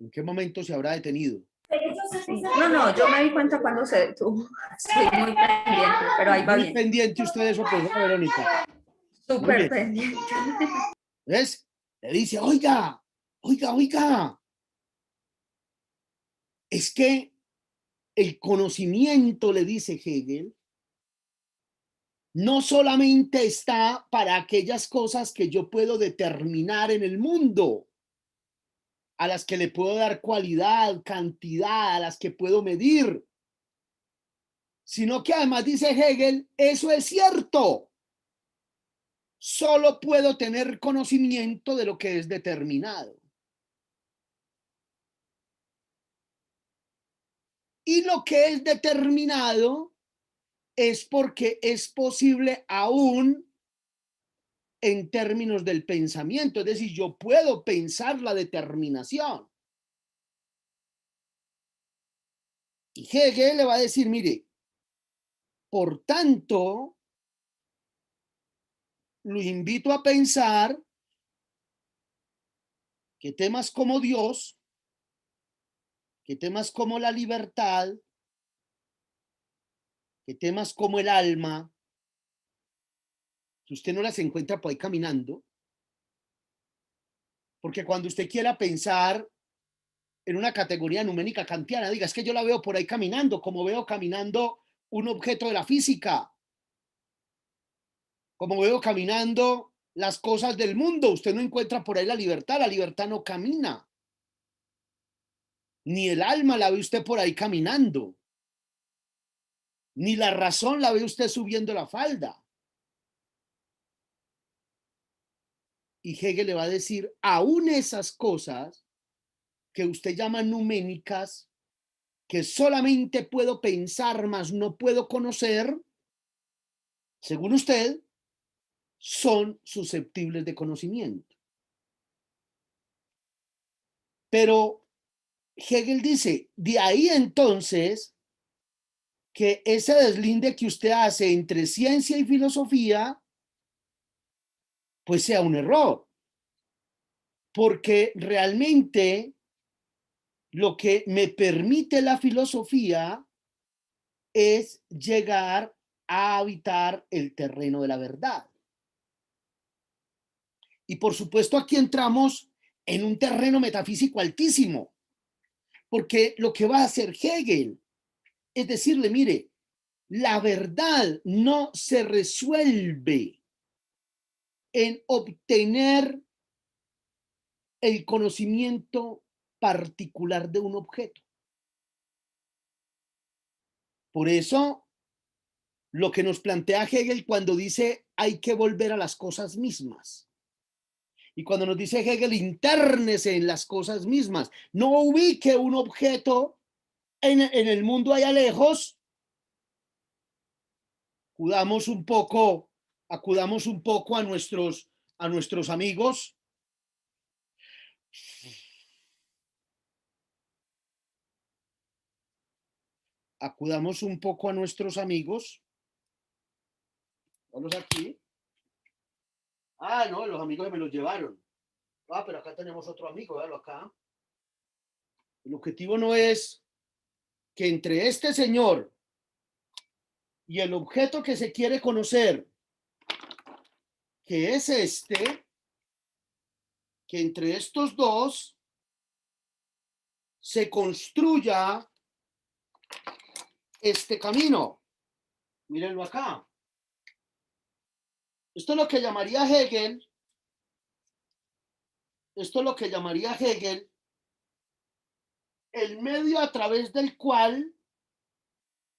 ¿En qué momento se habrá detenido? Sí. No, yo me di cuenta cuando se detuvo. Estoy muy pendiente, pero ahí va Muy bien. pendiente usted de eso, profesora Verónica. Muy Súper bien. pendiente. ¿Ves? Le dice, oiga, oiga, oiga. Es que el conocimiento, le dice Hegel, no solamente está para aquellas cosas que yo puedo determinar en el mundo, a las que le puedo dar cualidad, cantidad, a las que puedo medir, sino que además dice Hegel, eso es cierto. Solo puedo tener conocimiento de lo que es determinado. Y lo que es determinado es porque es posible aún en términos del pensamiento, es decir, yo puedo pensar la determinación. Y Hegel le va a decir, mire, por tanto, lo invito a pensar que temas como Dios, que temas como la libertad, que temas como el alma, que usted no las encuentra por ahí caminando, porque cuando usted quiera pensar en una categoría numérica kantiana, diga, es que yo la veo por ahí caminando, como veo caminando un objeto de la física, como veo caminando las cosas del mundo. Usted no encuentra por ahí la libertad no camina. Ni el alma la ve usted por ahí caminando, ni la razón la ve usted subiendo la falda. Y Hegel le va a decir, aún esas cosas que usted llama numénicas, que solamente puedo pensar, mas no puedo conocer, según usted, son susceptibles de conocimiento. Pero Hegel dice, de ahí entonces que ese deslinde que usted hace entre ciencia y filosofía, pues sea un error, porque realmente lo que me permite la filosofía es llegar a habitar el terreno de la verdad. Y por supuesto aquí entramos en un terreno metafísico altísimo, porque lo que va a hacer Hegel es decirle, mire, la verdad no se resuelve en obtener el conocimiento particular de un objeto. Por eso, lo que nos plantea Hegel cuando dice hay que volver a las cosas mismas. Y cuando nos dice Hegel, intérnese en las cosas mismas. No ubique un objeto en el mundo allá lejos. Acudamos un poco a nuestros amigos. Acudamos un poco a nuestros amigos. Vamos aquí. Ah, no, los amigos me los llevaron. Ah, pero acá tenemos otro amigo, véalo acá. El objetivo no es que entre este señor y el objeto que se quiere conocer, que es este, que entre estos dos se construya este camino. Mírenlo acá. Esto es lo que llamaría Hegel. Esto es lo que llamaría Hegel el medio a través del cual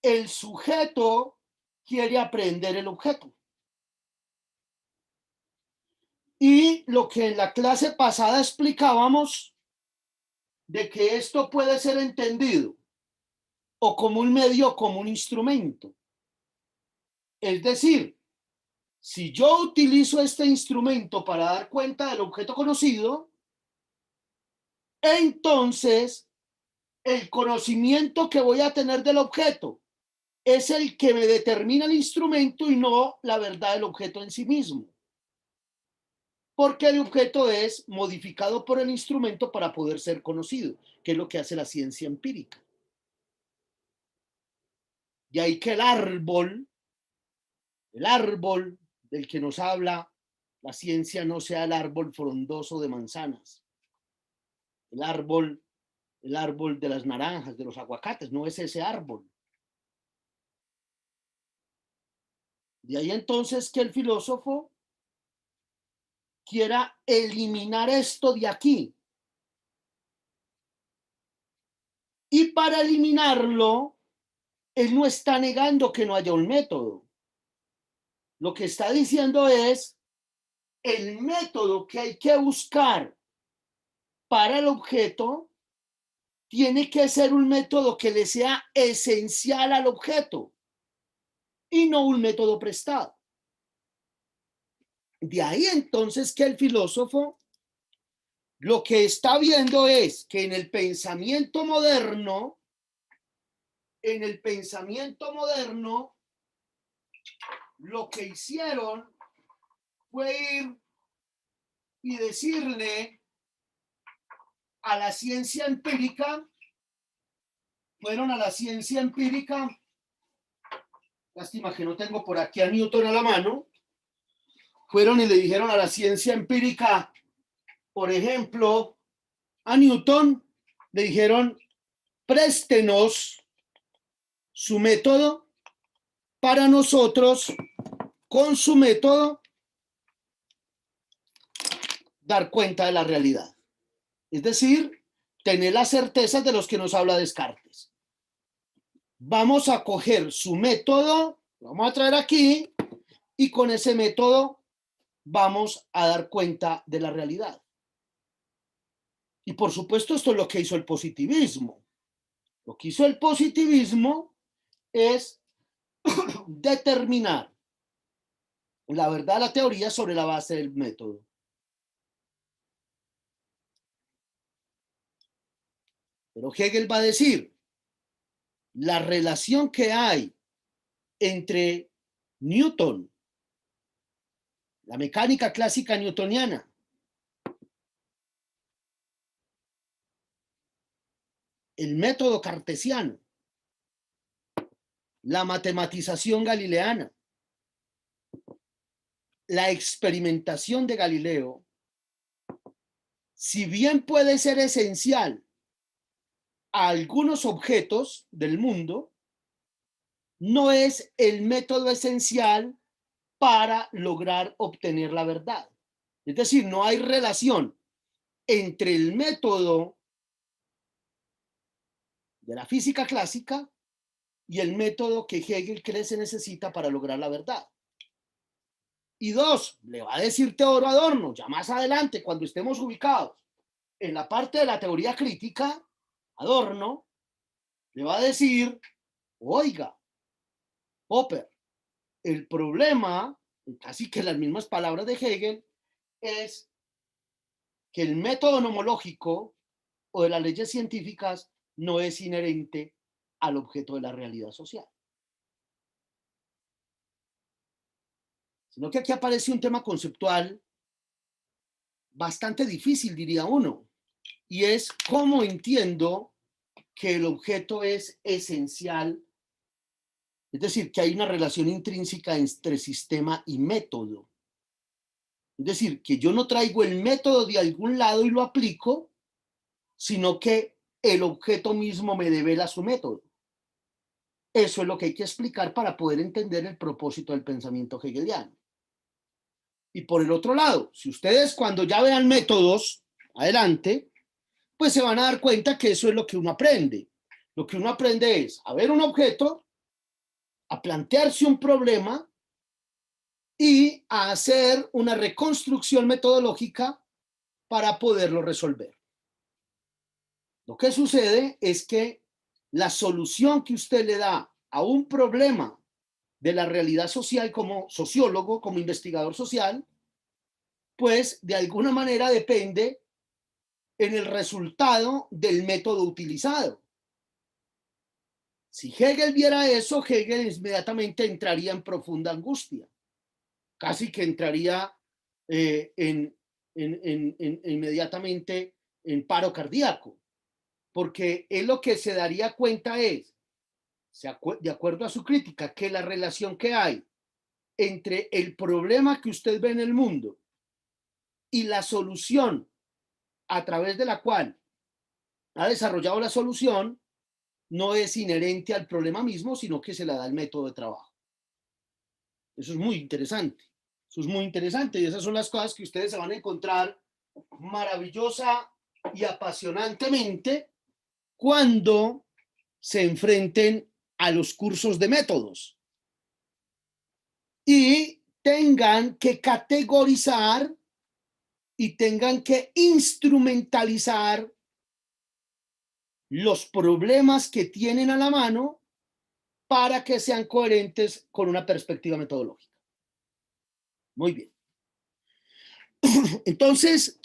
el sujeto quiere aprender el objeto. Y lo que en la clase pasada explicábamos de que esto puede ser entendido o como un medio o como un instrumento. Es decir, si yo utilizo este instrumento para dar cuenta del objeto conocido, entonces el conocimiento que voy a tener del objeto es el que me determina el instrumento y no la verdad del objeto en sí mismo. porque el objeto es modificado por el instrumento para poder ser conocido, que es lo que hace la ciencia empírica. Y ahí que el árbol del que nos habla la ciencia no sea el árbol frondoso de manzanas, el árbol de las naranjas, de los aguacates, no es ese árbol. De ahí entonces que el filósofo quiera eliminar esto de aquí. Y para eliminarlo, él no está negando que no haya un método. Lo que está diciendo es el método que hay que buscar para el objeto tiene que ser un método que le sea esencial al objeto y no un método prestado. De ahí entonces que el filósofo lo que está viendo es que en el pensamiento moderno, lo que hicieron fue ir y decirle a la ciencia empírica, lástima que no tengo por aquí a Newton a la mano, fueron y le dijeron a la ciencia empírica, por ejemplo, a Newton, le dijeron, préstenos su método para nosotros, con su método, dar cuenta de la realidad. Es decir, tener las certezas de los que nos habla Descartes. Vamos a coger su método, lo vamos a traer aquí, y con ese método vamos a dar cuenta de la realidad. Y por supuesto, esto es lo que hizo el positivismo. Lo que hizo el positivismo es determinar la verdad de la teoría sobre la base del método. Pero Hegel va a decir, la relación que hay entre Newton, la mecánica clásica newtoniana, el método cartesiano, la matematización galileana, la experimentación de Galileo, si bien puede ser esencial a algunos objetos del mundo, no es el método esencial para lograr obtener la verdad. Es decir, no hay relación entre el método de la física clásica y el método que Hegel cree se necesita para lograr la verdad. Y dos, le va a decir Teodoro Adorno, ya más adelante, cuando estemos ubicados en la parte de la teoría crítica, Adorno le va a decir, oiga, Popper, el problema, casi que las mismas palabras de Hegel, es que el método nomológico o de las leyes científicas no es inherente al objeto de la realidad social. Sino que aquí aparece un tema conceptual bastante difícil, diría uno, y es cómo entiendo que el objeto es esencial, es decir, que hay una relación intrínseca entre sistema y método. Es decir, que yo no traigo el método de algún lado y lo aplico, sino que el objeto mismo me devela su método. Eso es lo que hay que explicar para poder entender el propósito del pensamiento hegeliano. Y por el otro lado, si ustedes cuando ya vean métodos, adelante, pues se van a dar cuenta que eso es lo que uno aprende. Lo que uno aprende es a ver un objeto, a plantearse un problema y a hacer una reconstrucción metodológica para poderlo resolver. Lo que sucede es que la solución que usted le da a un problema de la realidad social como sociólogo, como investigador social, pues de alguna manera depende en el resultado del método utilizado. Si Hegel viera eso, Hegel inmediatamente entraría en profunda angustia, casi que entraría en inmediatamente en paro cardíaco, porque él lo que se daría cuenta es, de acuerdo a su crítica, que la relación que hay entre el problema que usted ve en el mundo y la solución a través de la cual ha desarrollado la solución no es inherente al problema mismo, sino que se le da el método de trabajo. Eso es muy interesante. Eso es muy interesante y esas son las cosas que ustedes se van a encontrar maravillosa y apasionantemente cuando se enfrenten a los cursos de métodos y tengan que categorizar y tengan que instrumentalizar los problemas que tienen a la mano para que sean coherentes con una perspectiva metodológica. Muy bien. Entonces,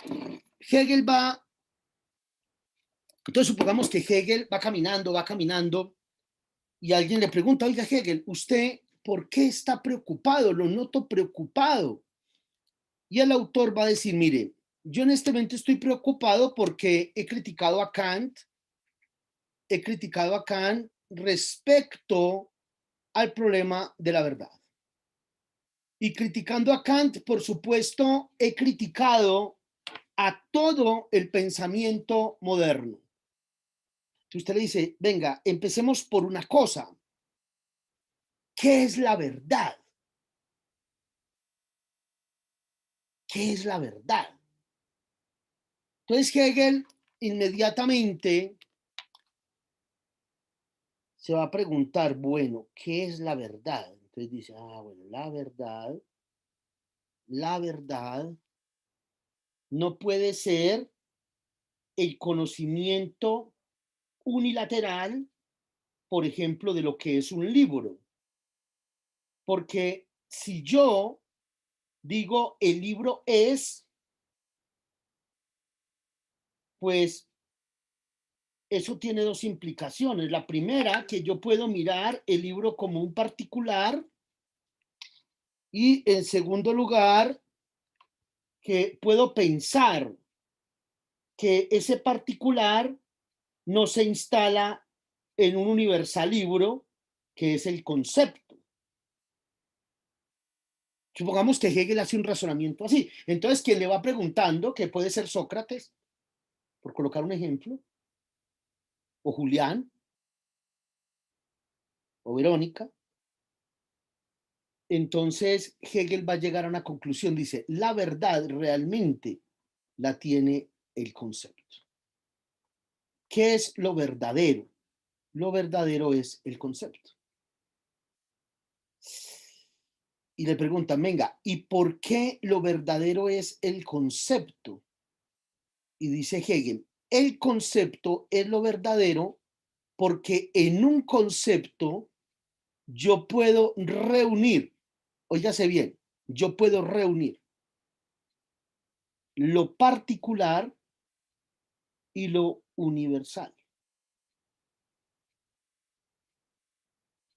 Hegel va, entonces supongamos que Hegel va caminando, y alguien le pregunta, oiga Hegel, ¿usted por qué está preocupado? Lo noto preocupado. Y el autor va a decir, mire, yo en este momento estoy preocupado porque he criticado a Kant respecto al problema de la verdad. Y criticando a Kant, por supuesto, he criticado a todo el pensamiento moderno. Si usted le dice, venga, empecemos por una cosa. ¿Qué es la verdad? ¿Qué es la verdad? Entonces Hegel inmediatamente se va a preguntar, bueno, ¿qué es la verdad? Entonces dice, bueno, la verdad no puede ser el conocimiento unilateral, por ejemplo, de lo que es un libro. Porque si yo digo el libro es, pues eso tiene dos implicaciones. La primera, que yo puedo mirar el libro como un particular, y en segundo lugar, que puedo pensar que ese particular no se instala en un universal libro, que es el concepto. Supongamos que Hegel hace un razonamiento así. Entonces, quien le va preguntando, que puede ser Sócrates, por colocar un ejemplo, o Julián, o Verónica, entonces Hegel va a llegar a una conclusión. Dice, la verdad realmente la tiene el concepto. ¿Qué es lo verdadero? Lo verdadero es el concepto. Y le preguntan, venga, ¿y por qué lo verdadero es el concepto? Y dice Hegel, el concepto es lo verdadero porque en un concepto yo puedo reunir, óigase bien, yo puedo reunir lo particular y lo universal.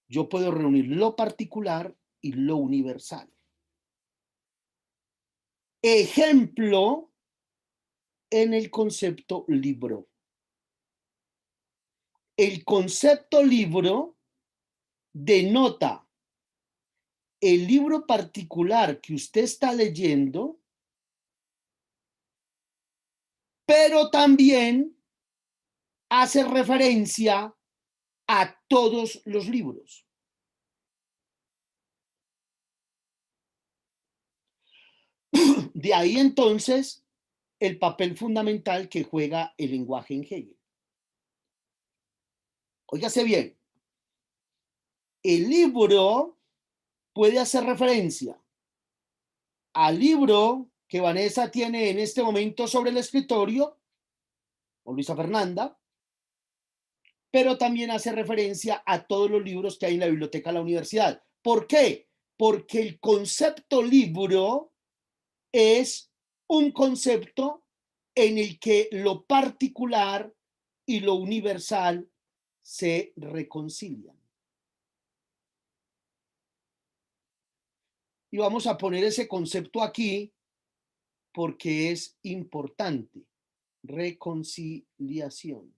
Yo puedo reunir lo particular y lo universal. Ejemplo en el concepto libro. El concepto libro denota el libro particular que usted está leyendo, pero también hace referencia a todos los libros. De ahí entonces el papel fundamental que juega el lenguaje en Hegel. Óigase bien, el libro puede hacer referencia al libro que Vanessa tiene en este momento sobre el escritorio, o Luisa Fernanda, pero también hace referencia a todos los libros que hay en la biblioteca de la universidad. ¿Por qué? Porque el concepto libro es un concepto en el que lo particular y lo universal se reconcilian. Y vamos a poner ese concepto aquí porque es importante. Reconciliación.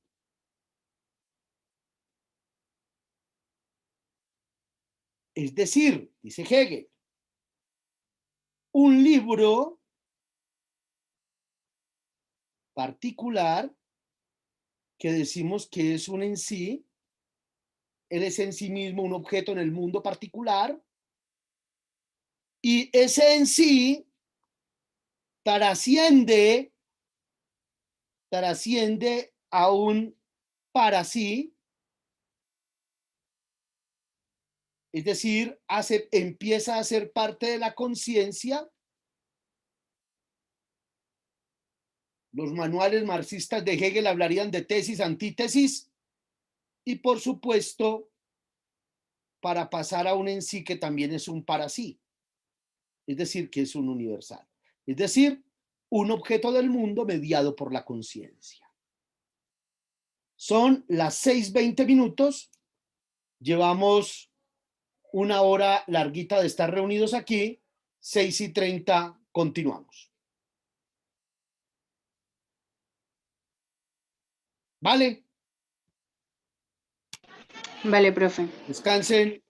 Es decir, dice Hegel, un libro particular que decimos que es un en sí, él es en sí mismo un objeto en el mundo particular, y ese en sí trasciende a un para sí, es decir, empieza a ser parte de la conciencia. Los manuales marxistas de Hegel hablarían de tesis, antítesis, y por supuesto, para pasar a un en sí que también es un para sí, es decir, que es un universal, es decir, un objeto del mundo mediado por la conciencia. Son las 6:20, llevamos una hora larguita de estar reunidos aquí, 6:30, continuamos. ¿Vale? Vale, profe. Descansen.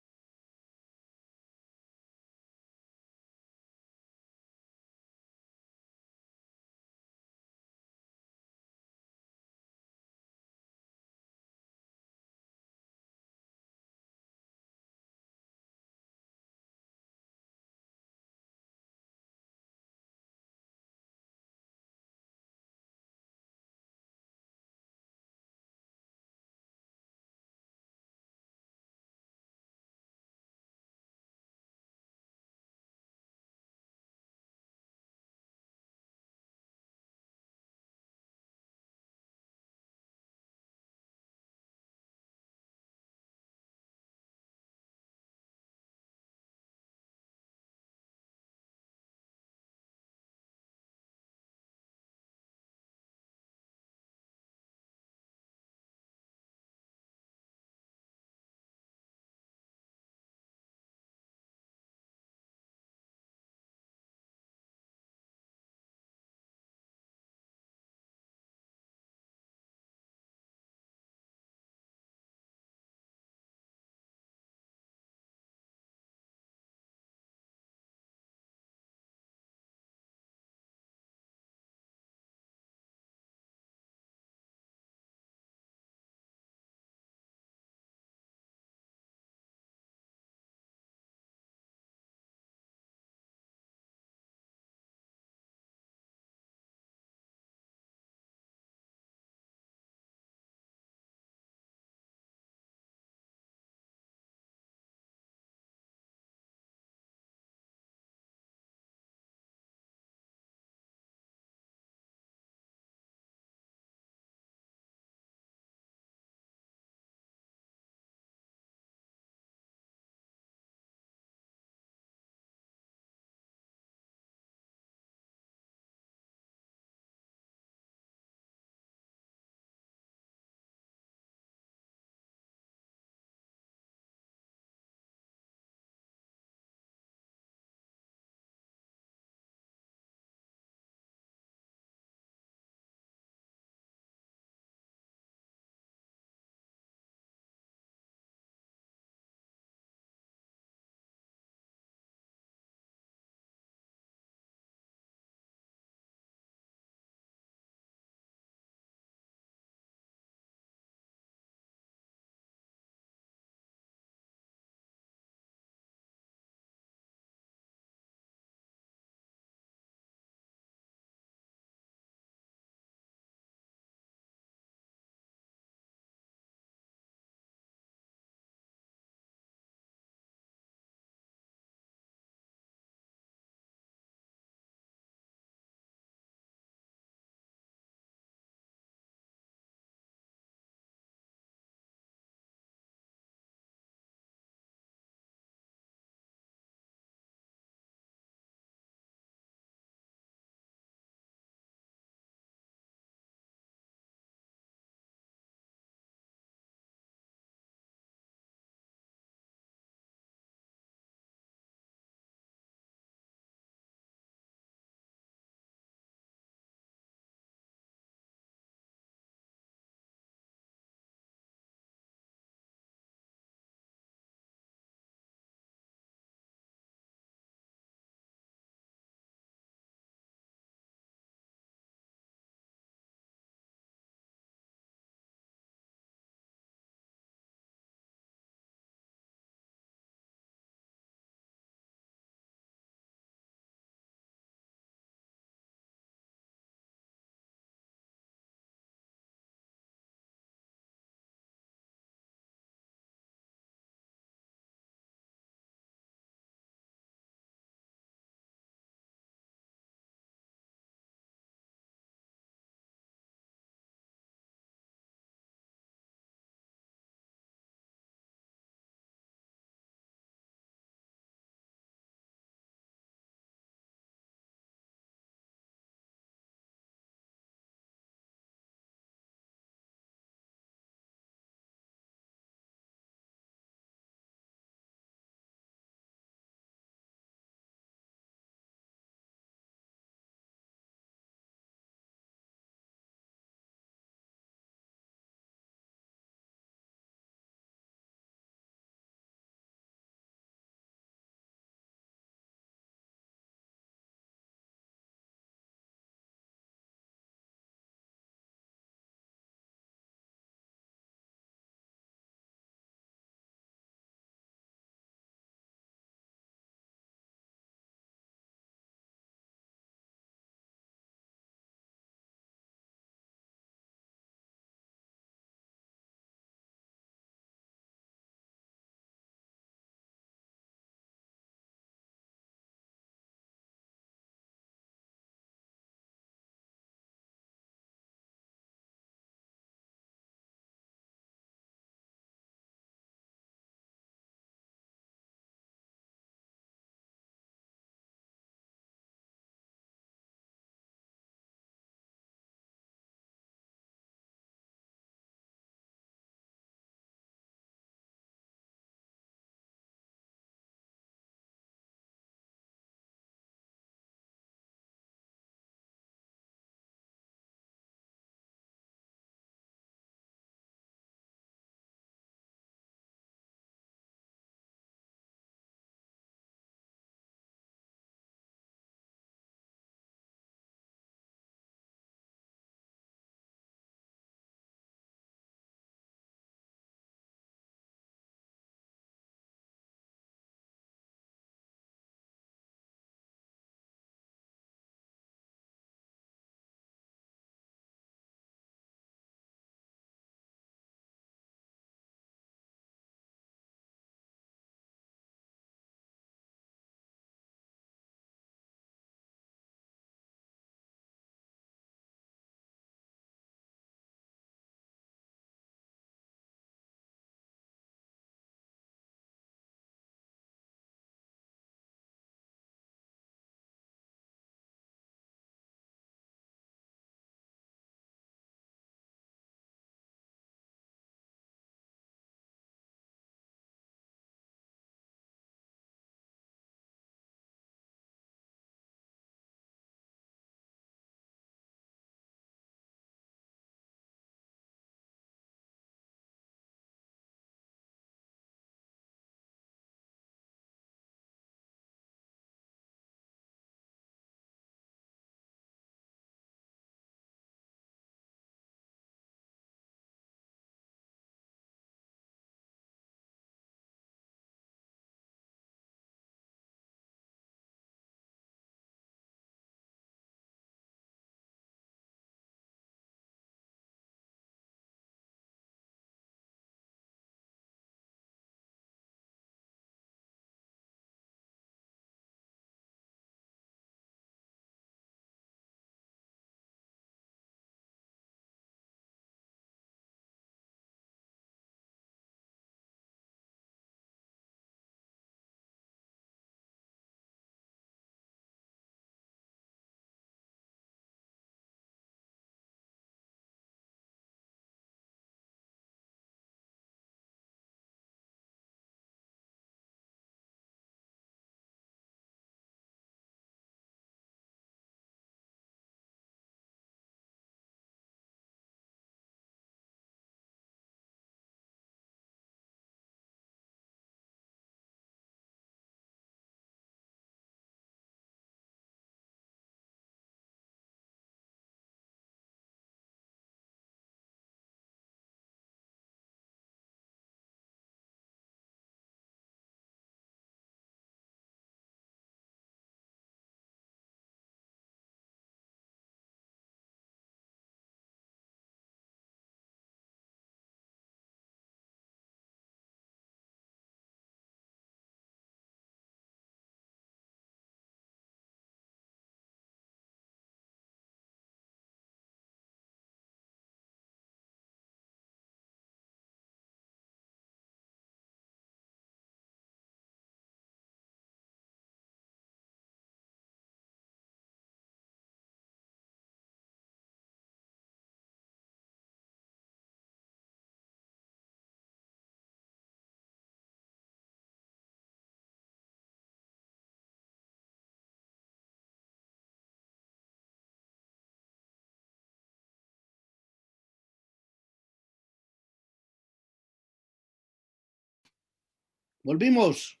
Volvimos.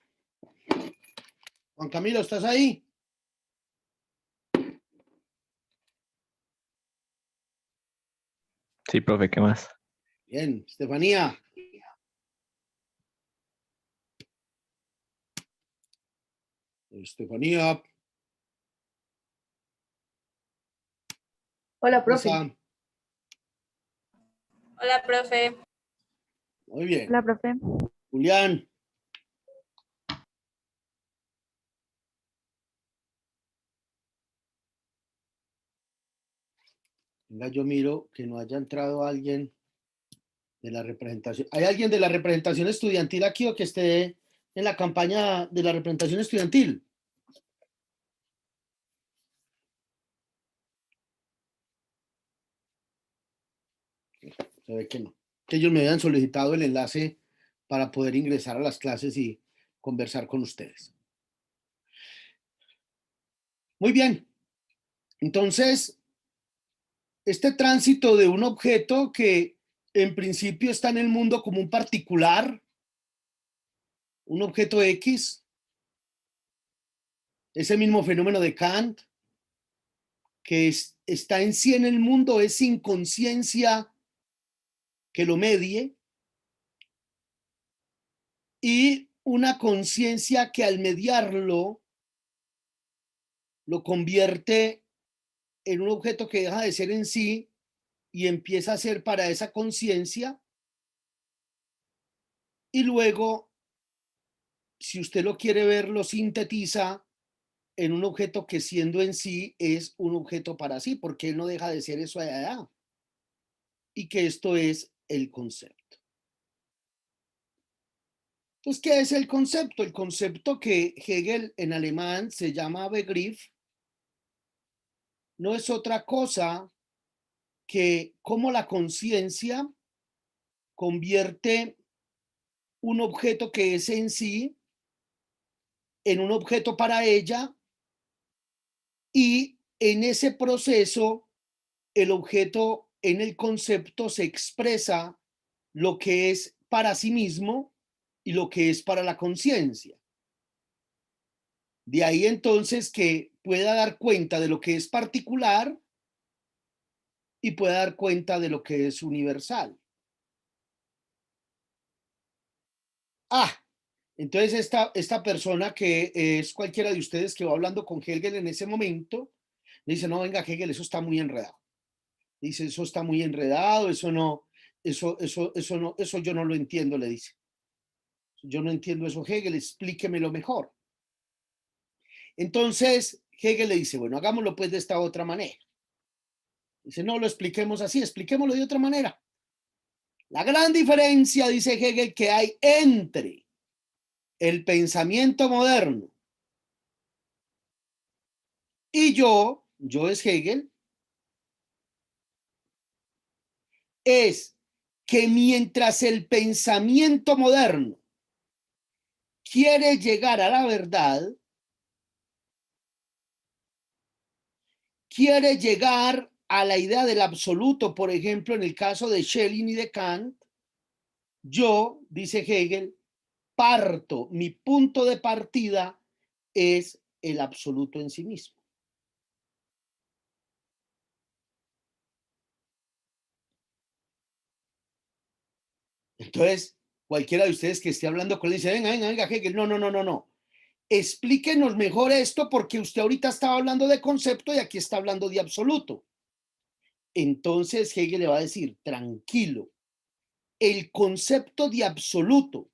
Juan Camilo, ¿estás ahí? Sí, profe, ¿qué más? Bien, Estefanía. Estefanía. Hola, profe. Lisa. Hola, profe. Muy bien. Hola, profe. Julián. Venga, yo miro que no haya entrado alguien de la representación. ¿Hay alguien de la representación estudiantil aquí o que esté en la campaña de la representación estudiantil? Se ve que no. Que ellos me habían solicitado el enlace para poder ingresar a las clases y conversar con ustedes. Muy bien. Entonces, este tránsito de un objeto que en principio está en el mundo como un particular, un objeto X, ese mismo fenómeno de Kant, que está en sí en el mundo, es sin conciencia que lo medie, y una conciencia que al mediarlo lo convierte en un objeto que deja de ser en sí y empieza a ser para esa conciencia, y luego, si usted lo quiere ver, lo sintetiza en un objeto que siendo en sí es un objeto para sí, porque él no deja de ser eso allá, y que esto es el concepto. Entonces, ¿qué es el concepto? El concepto que Hegel en alemán se llama Begriff no es otra cosa que cómo la conciencia convierte un objeto que es en sí en un objeto para ella, y en ese proceso el objeto en el concepto se expresa lo que es para sí mismo y lo que es para la conciencia. De ahí entonces que pueda dar cuenta de lo que es particular y pueda dar cuenta de lo que es universal. Entonces esta persona que es cualquiera de ustedes que va hablando con Hegel en ese momento, le dice, no, venga, Hegel, eso está muy enredado. Dice, eso está muy enredado, eso no, eso yo no lo entiendo, le dice. Yo no entiendo eso, Hegel, explíquemelo mejor. Entonces Hegel le dice, bueno, hagámoslo pues de esta otra manera. Dice, no lo expliquemos así, expliquémoslo de otra manera. La gran diferencia, dice Hegel, que hay entre el pensamiento moderno y yo es Hegel, es que mientras el pensamiento moderno quiere llegar a la verdad, quiere llegar a la idea del absoluto, por ejemplo, en el caso de Schelling y de Kant, yo, dice Hegel, parto, mi punto de partida es el absoluto en sí mismo. Entonces, cualquiera de ustedes que esté hablando con él dice, venga, Hegel, no. Explíquenos mejor esto porque usted ahorita estaba hablando de concepto y aquí está hablando de absoluto. Entonces Hegel le va a decir, tranquilo, el concepto de absoluto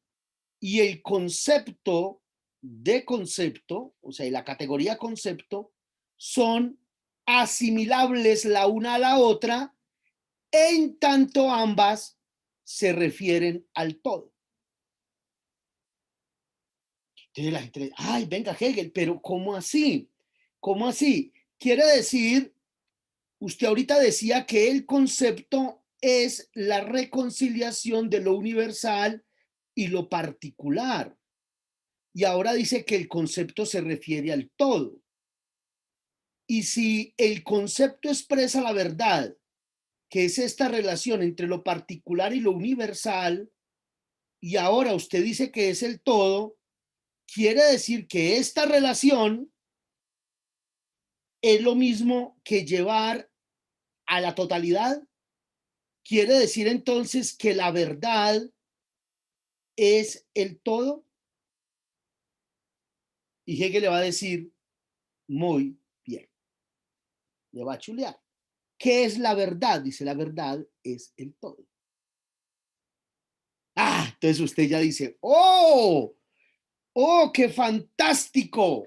y el concepto de concepto, o sea, la categoría concepto, son asimilables la una a la otra en tanto ambas se refieren al todo. Entonces la gente dice, ay, venga Hegel, pero ¿cómo así? ¿Cómo así? Quiere decir, usted ahorita decía que el concepto es la reconciliación de lo universal y lo particular. Y ahora dice que el concepto se refiere al todo. Y si el concepto expresa la verdad, que es esta relación entre lo particular y lo universal, y ahora usted dice que es el todo, quiere decir que esta relación es lo mismo que llevar a la totalidad. Quiere decir entonces que la verdad es el todo. Y Hegel le va a decir, muy bien, le va a chulear. ¿Qué es la verdad? Dice, la verdad es el todo. Ah, entonces usted ya dice, ¡oh! ¡Oh, qué fantástico!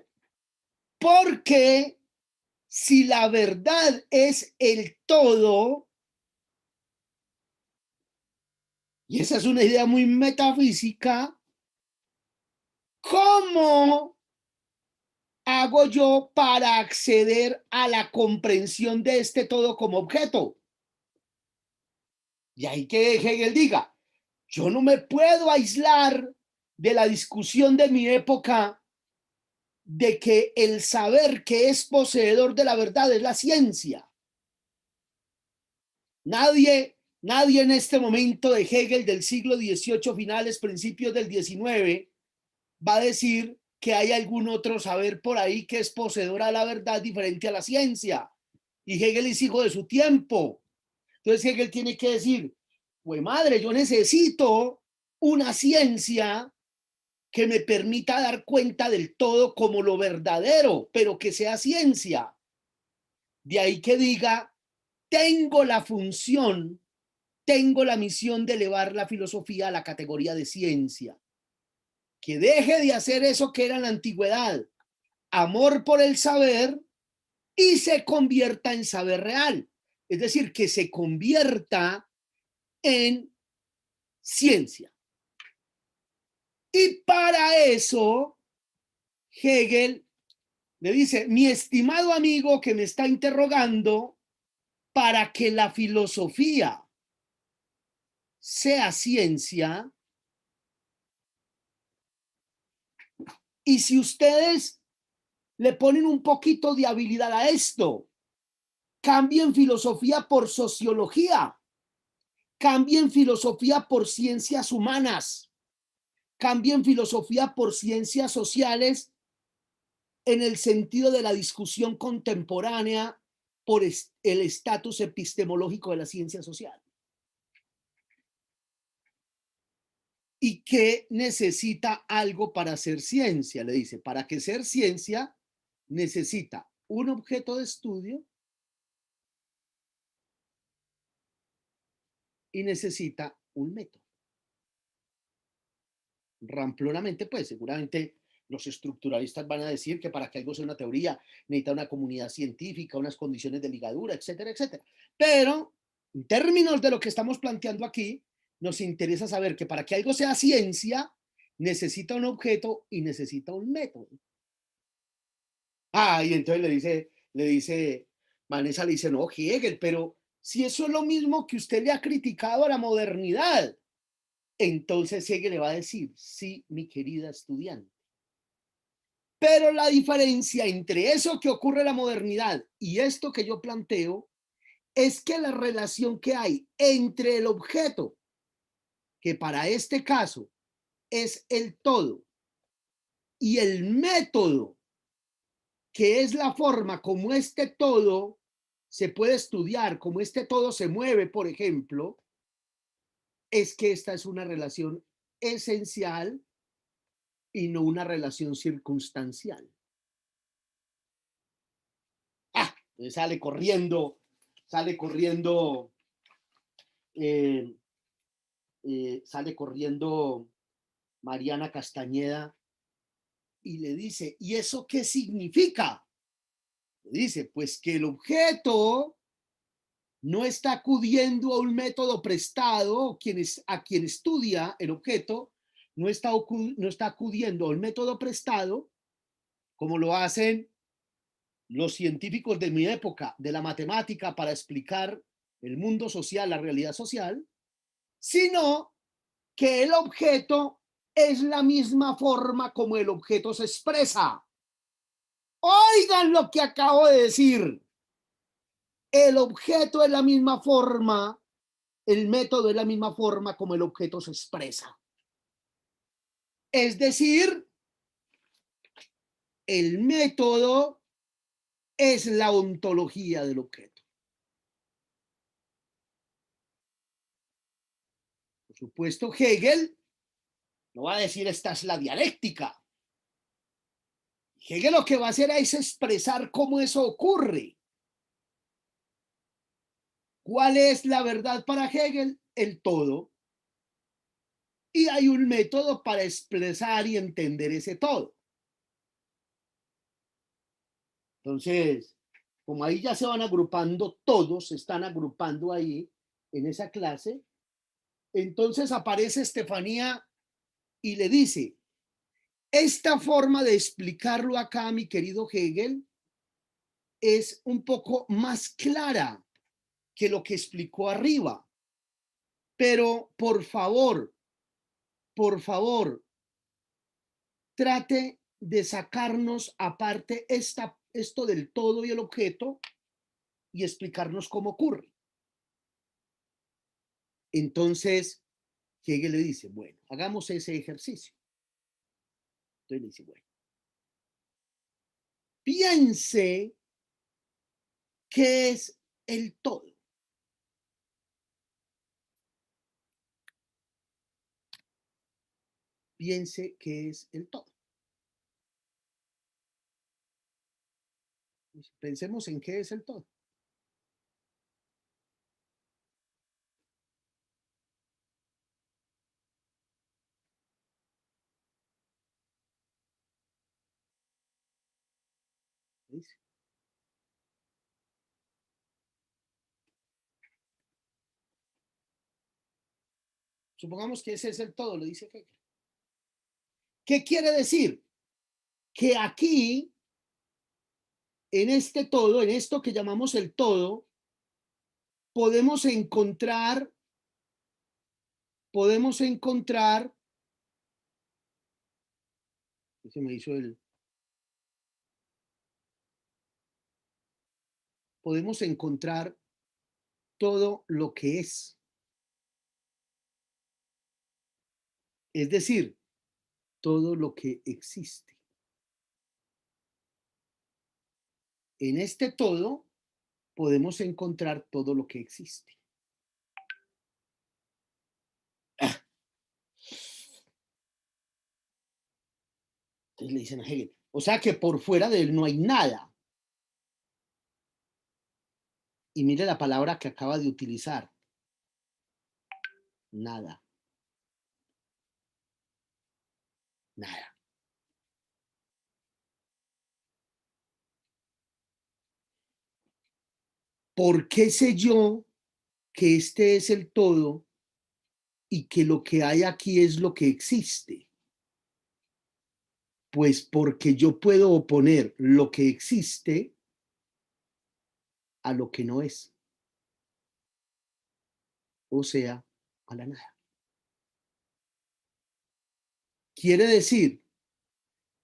Porque si la verdad es el todo, y esa es una idea muy metafísica, ¿cómo hago yo para acceder a la comprensión de este todo como objeto? Y ahí que Hegel diga, yo no me puedo aislar de la discusión de mi época de que el saber que es poseedor de la verdad es la ciencia. Nadie en este momento de Hegel del siglo XVIII, finales, principios del XIX, va a decir que hay algún otro saber por ahí que es poseedora de la verdad diferente a la ciencia. Y Hegel es hijo de su tiempo. Entonces Hegel tiene que decir, pues madre, yo necesito una ciencia que me permita dar cuenta del todo como lo verdadero, pero que sea ciencia. De ahí que diga, tengo la función, tengo la misión de elevar la filosofía a la categoría de ciencia. Que deje de hacer eso que era en la antigüedad, amor por el saber, y se convierta en saber real. Es decir, que se convierta en ciencia. Y para eso, Hegel le dice, mi estimado amigo que me está interrogando, para que la filosofía sea ciencia, y si ustedes le ponen un poquito de habilidad a esto, cambien filosofía por sociología, cambien filosofía por ciencias humanas, cambien filosofía por ciencias sociales en el sentido de la discusión contemporánea por el estatus epistemológico de la ciencia social. ¿Y qué necesita algo para ser ciencia? Le dice, para que ser ciencia necesita un objeto de estudio y necesita un método. Ramplonamente, pues seguramente los estructuralistas van a decir que para que algo sea una teoría necesita una comunidad científica, unas condiciones de ligadura, etcétera, etcétera. Pero en términos de lo que estamos planteando aquí, nos interesa saber que para que algo sea ciencia necesita un objeto y necesita un método. Ah, y entonces Vanessa le dice, no, Hegel, pero si eso es lo mismo que usted le ha criticado a la modernidad. Entonces Hegel le va a decir, sí, mi querida estudiante. Pero la diferencia entre eso que ocurre en la modernidad y esto que yo planteo es que la relación que hay entre el objeto, que para este caso es el todo, y el método, que es la forma como este todo se puede estudiar, como este todo se mueve, por ejemplo, es que esta es una relación esencial y no una relación circunstancial. Ah, sale corriendo, eh, sale corriendo Mariana Castañeda y le dice, ¿y eso qué significa? Le dice, pues que el objeto no está acudiendo a un método prestado, a quien estudia el objeto, no está acudiendo a un método prestado, como lo hacen los científicos de mi época, de la matemática, para explicar el mundo social, la realidad social, sino que el objeto es la misma forma como el objeto se expresa. Oigan lo que acabo de decir. El objeto es la misma forma, el método es la misma forma como el objeto se expresa. Es decir, el método es la ontología del objeto. Por supuesto, Hegel no va a decir esta es la dialéctica. Hegel lo que va a hacer es expresar cómo eso ocurre. ¿Cuál es la verdad para Hegel? El todo. Y hay un método para expresar y entender ese todo. Entonces, como ahí ya se van agrupando todos, se están agrupando ahí en esa clase, entonces aparece Estefanía y le dice, esta forma de explicarlo acá, mi querido Hegel, es un poco más clara que lo que explicó arriba. Pero por favor, trate de sacarnos aparte esto del todo y el objeto y explicarnos cómo ocurre. Entonces, Hegel le dice, bueno, hagamos ese ejercicio. Entonces le dice, bueno, piense qué es el todo. Piense qué es el todo. Pensemos en qué es el todo. ¿Dice? Supongamos que ese es el todo, le dice Hegel. ¿Qué quiere decir? Que aquí, en este todo, en esto que llamamos el todo, podemos encontrar, se me hizo podemos encontrar todo lo que es. Es decir, todo lo que existe. En este todo podemos encontrar todo lo que existe. Entonces le dicen a Hegel, o sea que por fuera de él no hay nada. Y mire la palabra que acaba de utilizar. Nada. Nada. ¿Por qué sé yo que este es el todo y que lo que hay aquí es lo que existe? Pues porque yo puedo oponer lo que existe a lo que no es. O sea, a la nada. Quiere decir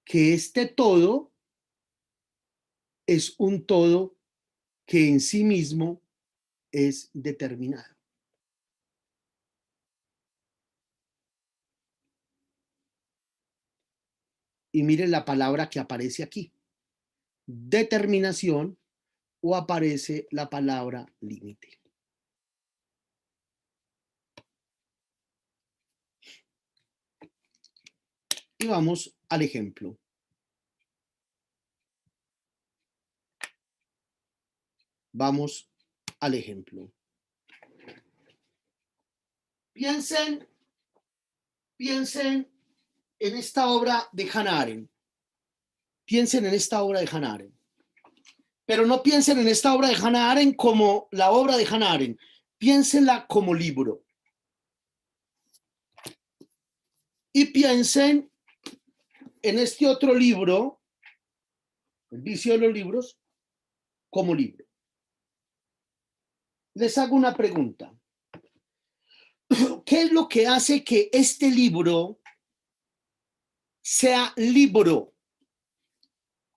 que este todo es un todo que en sí mismo es determinado. Y miren la palabra que aparece aquí, determinación, o aparece la palabra límite. Y vamos al ejemplo. Vamos al ejemplo. Piensen en esta obra de Hannah Arendt. Piensen en esta obra de Hannah Arendt. Pero no piensen en esta obra de Hannah Arendt como la obra de Hannah Arendt. Piénsenla como libro. Y piensen en este otro libro, El vicio de los libros, como libro. Les hago una pregunta. ¿Qué es lo que hace que este libro sea libro?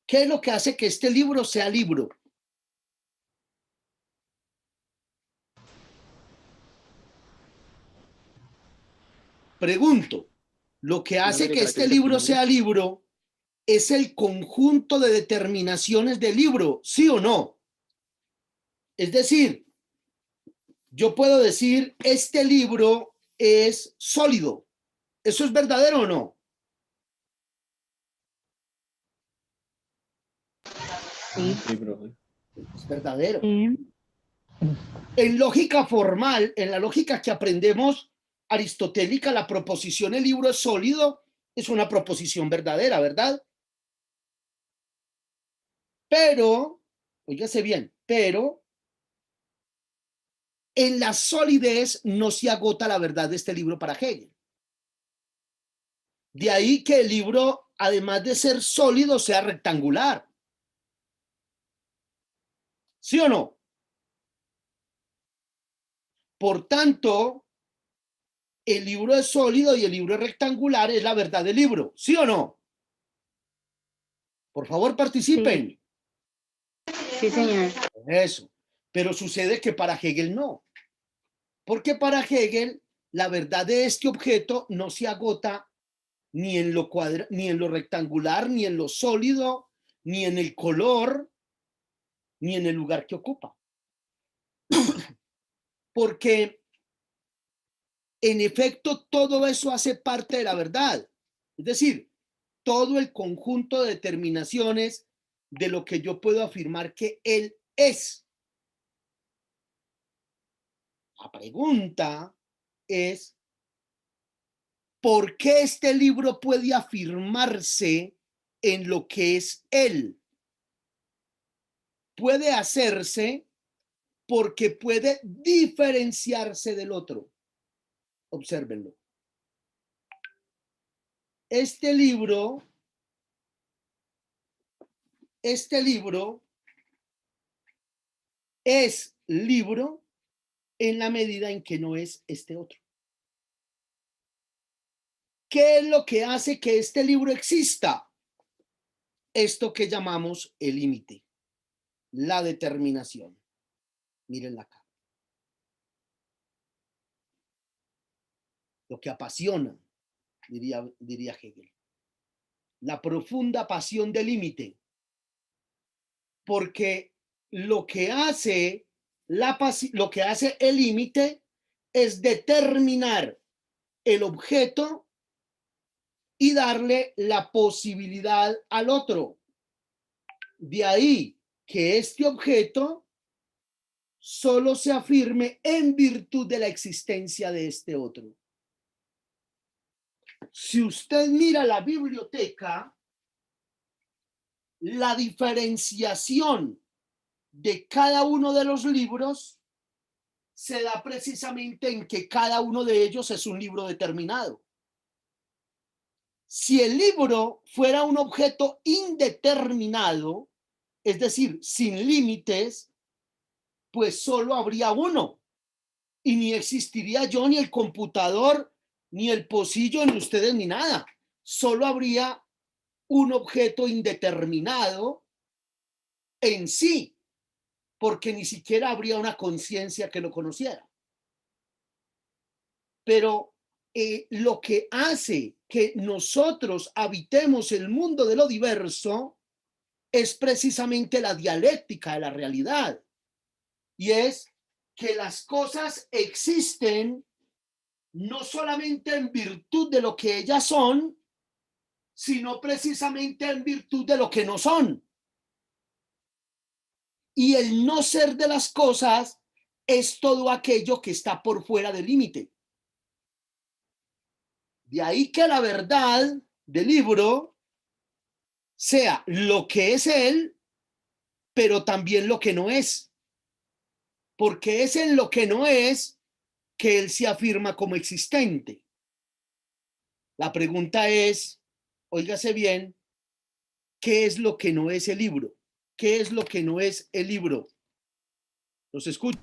¿Qué es lo que hace que este libro sea libro? Pregunto, Lo que Una hace serie de que este caracteres libro determinantes. sea libro es el conjunto de determinaciones del libro, ¿sí o no? Es decir, yo puedo decir, este libro es sólido. ¿Eso es verdadero o no? Sí. Sí, profe. Es verdadero. Sí. En lógica formal, en la lógica que aprendemos aristotélica, la proposición el libro es sólido es una proposición verdadera, ¿verdad? Pero, óigase bien, pero en la solidez no se agota la verdad de este libro para Hegel. De ahí que el libro, además de ser sólido, sea rectangular. ¿Sí o no? Por tanto, el libro es sólido y el libro es rectangular, es la verdad del libro. ¿Sí o no? Por favor, participen. Sí, señor. Eso. Pero sucede que para Hegel no. Porque para Hegel, la verdad de este objeto no se agota ni en lo ni en lo rectangular, ni en lo sólido, ni en el color, ni en el lugar que ocupa. Porque en efecto todo eso hace parte de la verdad. Es decir, todo el conjunto de determinaciones de lo que yo puedo afirmar que él es. La pregunta es, ¿por qué este libro puede afirmarse en lo que es él? Puede hacerse porque puede diferenciarse del otro. Obsérvenlo. Este libro es libro en la medida en que no es este otro. ¿Qué es lo que hace que este libro exista? Esto que llamamos el límite, la determinación. Mírenla acá. Lo que apasiona, diría Hegel. La profunda pasión del límite. Porque lo que hace lo que hace el límite es determinar el objeto y darle la posibilidad al otro. De ahí que este objeto solo se afirme en virtud de la existencia de este otro. Si usted mira la biblioteca, la diferenciación de cada uno de los libros se da precisamente en que cada uno de ellos es un libro determinado. Si el libro fuera un objeto indeterminado, es decir, sin límites, pues solo habría uno. Y ni existiría yo, ni el computador, ni el pocillo, ni ustedes, ni nada. Solo habría un objeto indeterminado en sí, porque ni siquiera habría una conciencia que lo conociera. Pero lo que hace que nosotros habitemos el mundo de lo diverso es precisamente la dialéctica de la realidad. Y es que las cosas existen no solamente en virtud de lo que ellas son, sino precisamente en virtud de lo que no son. Y el no ser de las cosas es todo aquello que está por fuera del límite. De ahí que la verdad del libro sea lo que es él, pero también lo que no es. Porque es en lo que no es que él se afirma como existente. La pregunta es, óigase bien, ¿qué es lo que no es el libro? ¿Qué es lo que no es el libro? Los escucho.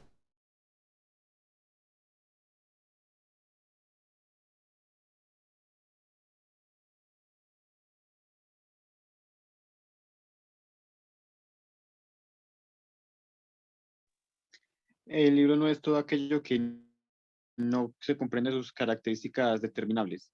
El libro no es todo aquello que no se comprende sus características determinables.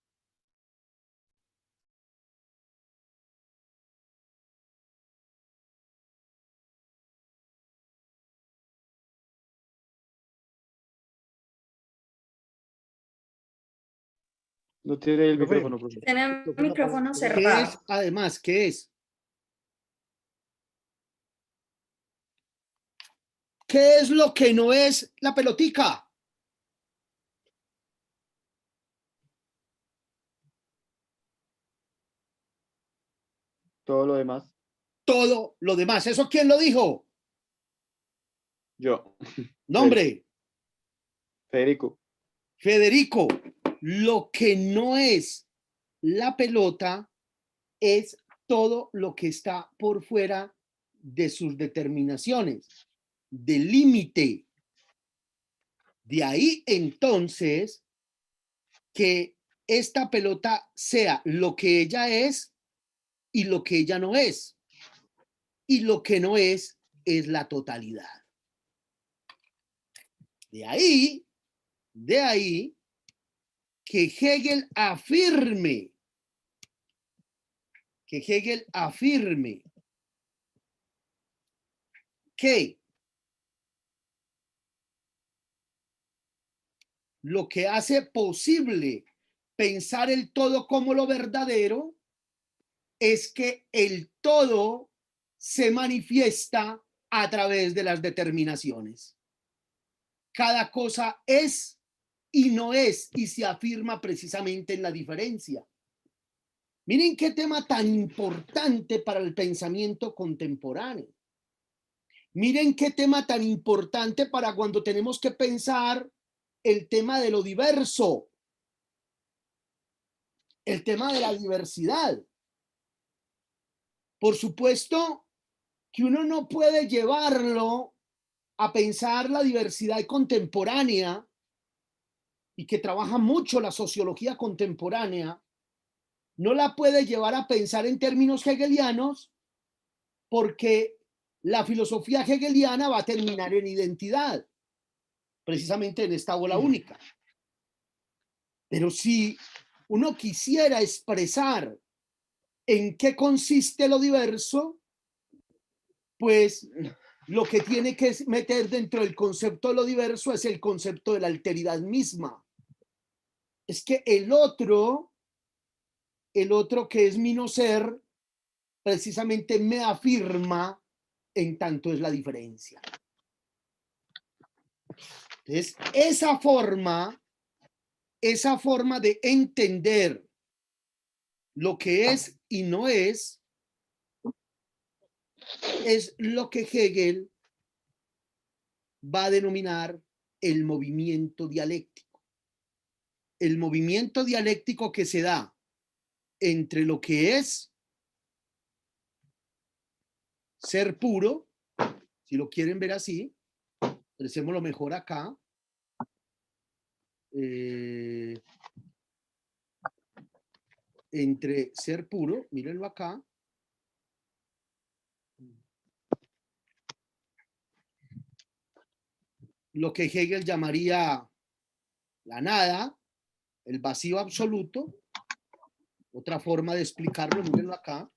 No tiene el Profe. micrófono, profe. Tiene el micrófono ¿Qué cerrado. es, además, qué es? ¿Qué es lo que no es la pelotica? Todo lo demás, Todo lo demás. ¿Eso quién lo dijo? yo. Nombre, Federico. Federico. Lo que no es la pelota es todo lo que está por fuera de sus determinaciones, del límite. De ahí entonces que esta pelota sea lo que ella es y lo que ella no es. Y lo que no es la totalidad. De ahí que Hegel afirme que lo que hace posible pensar el todo como lo verdadero es que el todo se manifiesta a través de las determinaciones. Cada cosa es y no es y se afirma precisamente en la diferencia. Miren qué tema tan importante para el pensamiento contemporáneo. Miren qué tema tan importante para cuando tenemos que pensar el tema de lo diverso, el tema de la diversidad. Por supuesto que uno no puede llevarlo a pensar la diversidad contemporánea y que trabaja mucho la sociología contemporánea, no la puede llevar a pensar en términos hegelianos porque la filosofía hegeliana va a terminar en identidad, precisamente en esta bola única. Pero si uno quisiera expresar en qué consiste lo diverso, pues lo que tiene que meter dentro del concepto de lo diverso es el concepto de la alteridad misma. Es que el otro que es mi no ser, precisamente me afirma en tanto es la diferencia. Entonces, esa forma de entender lo que es y no es lo que Hegel va a denominar el movimiento dialéctico. El movimiento dialéctico que se da entre lo que es ser puro, si lo quieren ver así, expresémoslo mejor acá. Entre ser puro, mírenlo acá, lo que Hegel llamaría la nada, el vacío absoluto. Otra forma de explicarlo, mírenlo acá.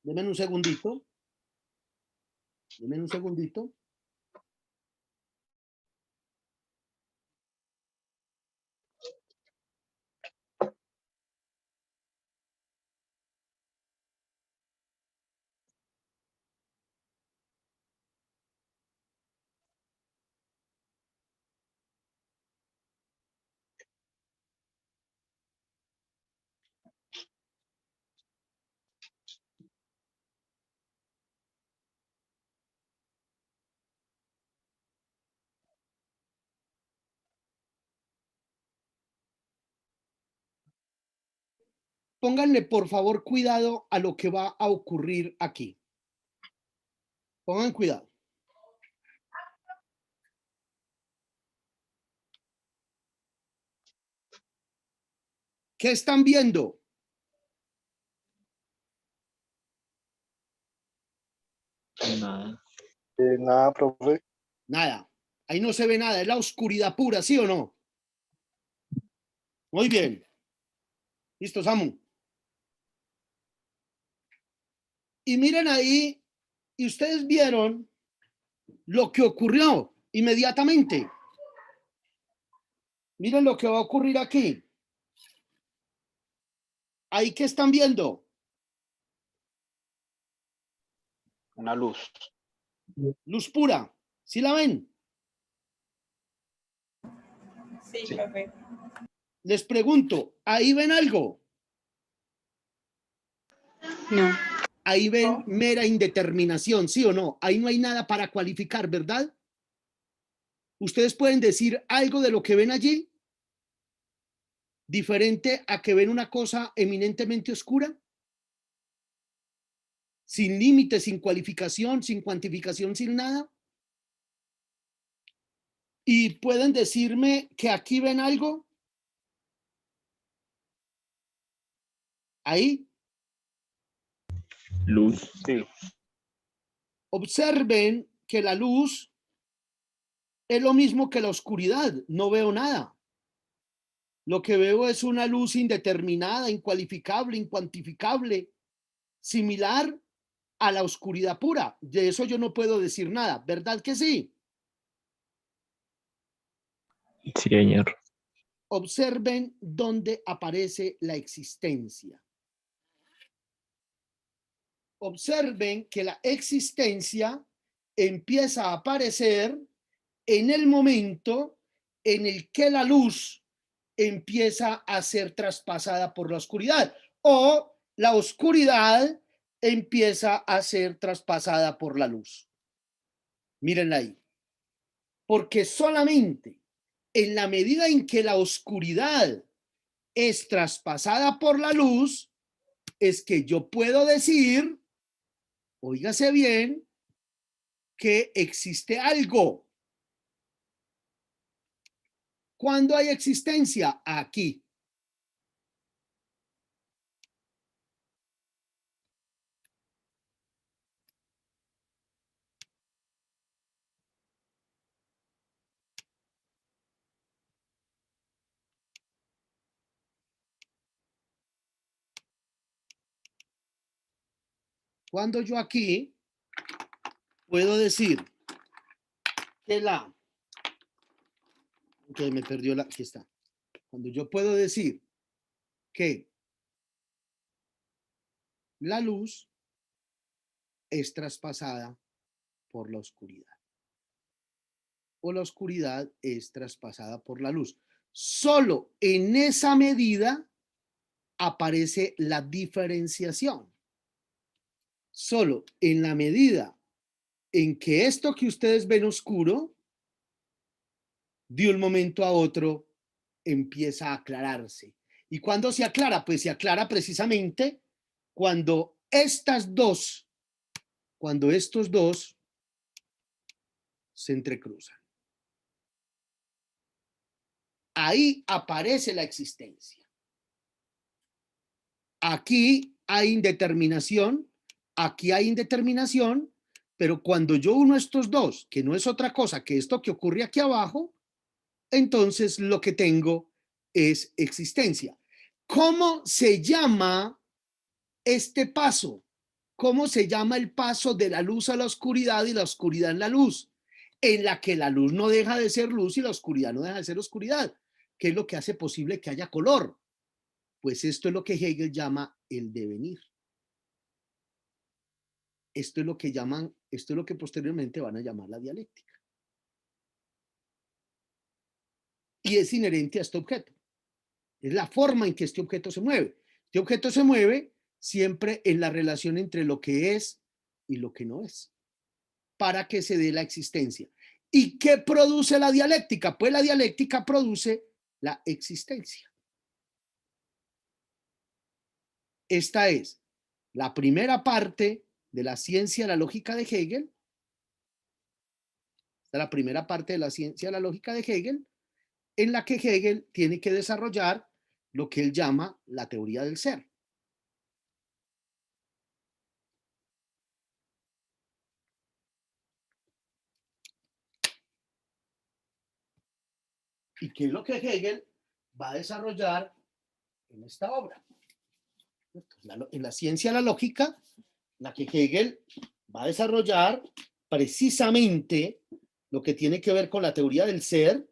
Denme un segundito. Denme un segundito. Pónganle por favor cuidado a lo que va a ocurrir aquí. Pongan cuidado. ¿Qué están viendo? Nada. Nada, profe. Nada. Ahí no se ve nada. Es la oscuridad pura, ¿sí o no? Muy bien. Listo, Samu. Y miren ahí, y ustedes vieron lo que ocurrió inmediatamente. Miren lo que va a ocurrir aquí. Ahí que están viendo. Una luz. Luz pura. ¿Sí la ven? Sí, Sí. profe. Les pregunto, ¿ahí ven algo? No. Ahí ven No. mera indeterminación, ¿sí o no? Ahí no hay nada para cualificar, ¿verdad? ¿Ustedes pueden decir algo de lo que ven allí? ¿Diferente a que ven una cosa eminentemente oscura? Sin límite, sin cualificación, sin cuantificación, sin nada. ¿Y pueden decirme que aquí ven algo? Ahí. Luz. Sí. Observen que la luz es lo mismo que la oscuridad. No veo nada. Lo que veo es una luz indeterminada, incualificable, incuantificable, similar a la oscuridad pura. De eso yo no puedo decir nada. ¿Verdad que sí? Sí, señor. Observen dónde aparece la existencia. Observen que la existencia empieza a aparecer en el momento en el que la luz empieza a ser traspasada por la oscuridad o la oscuridad empieza a ser traspasada por la luz. Mírenla ahí. Porque solamente en la medida en que la oscuridad es traspasada por la luz, es que yo puedo decir, óigase bien, que existe algo. ¿Cuándo hay existencia? Aquí. Cuando yo aquí puedo decir que que me perdió aquí está. Cuando yo puedo decir que la luz es traspasada por la oscuridad o la oscuridad es traspasada por la luz. Solo en esa medida aparece la diferenciación. Solo en la medida en que esto que ustedes ven oscuro, de un momento a otro, empieza a aclararse. ¿Y cuándo se aclara? Pues se aclara precisamente cuando estos dos se entrecruzan. Ahí aparece la existencia. Aquí hay indeterminación, aquí hay indeterminación, pero cuando yo uno estos dos, que no es otra cosa que esto que ocurre aquí abajo, entonces lo que tengo es existencia. ¿Cómo se llama este paso? ¿Cómo se llama el paso de la luz a la oscuridad y la oscuridad en la luz? En la que la luz no deja de ser luz y la oscuridad no deja de ser oscuridad. ¿Qué es lo que hace posible que haya color? Pues esto es lo que Hegel llama el devenir. Esto es lo que posteriormente van a llamar la dialéctica. Y es inherente a este objeto. Es la forma en que este objeto se mueve. Este objeto se mueve siempre en la relación entre lo que es y lo que no es, para que se dé la existencia. ¿Y qué produce la dialéctica? Pues la dialéctica produce la existencia. Esta es la primera parte de la ciencia de la lógica de Hegel. Esta es la primera parte de la ciencia de la lógica de Hegel, en la que Hegel tiene que desarrollar lo que él llama la teoría del ser. ¿Y qué es lo que Hegel va a desarrollar en esta obra? En la ciencia de la lógica, la que Hegel va a desarrollar precisamente lo que tiene que ver con la teoría del ser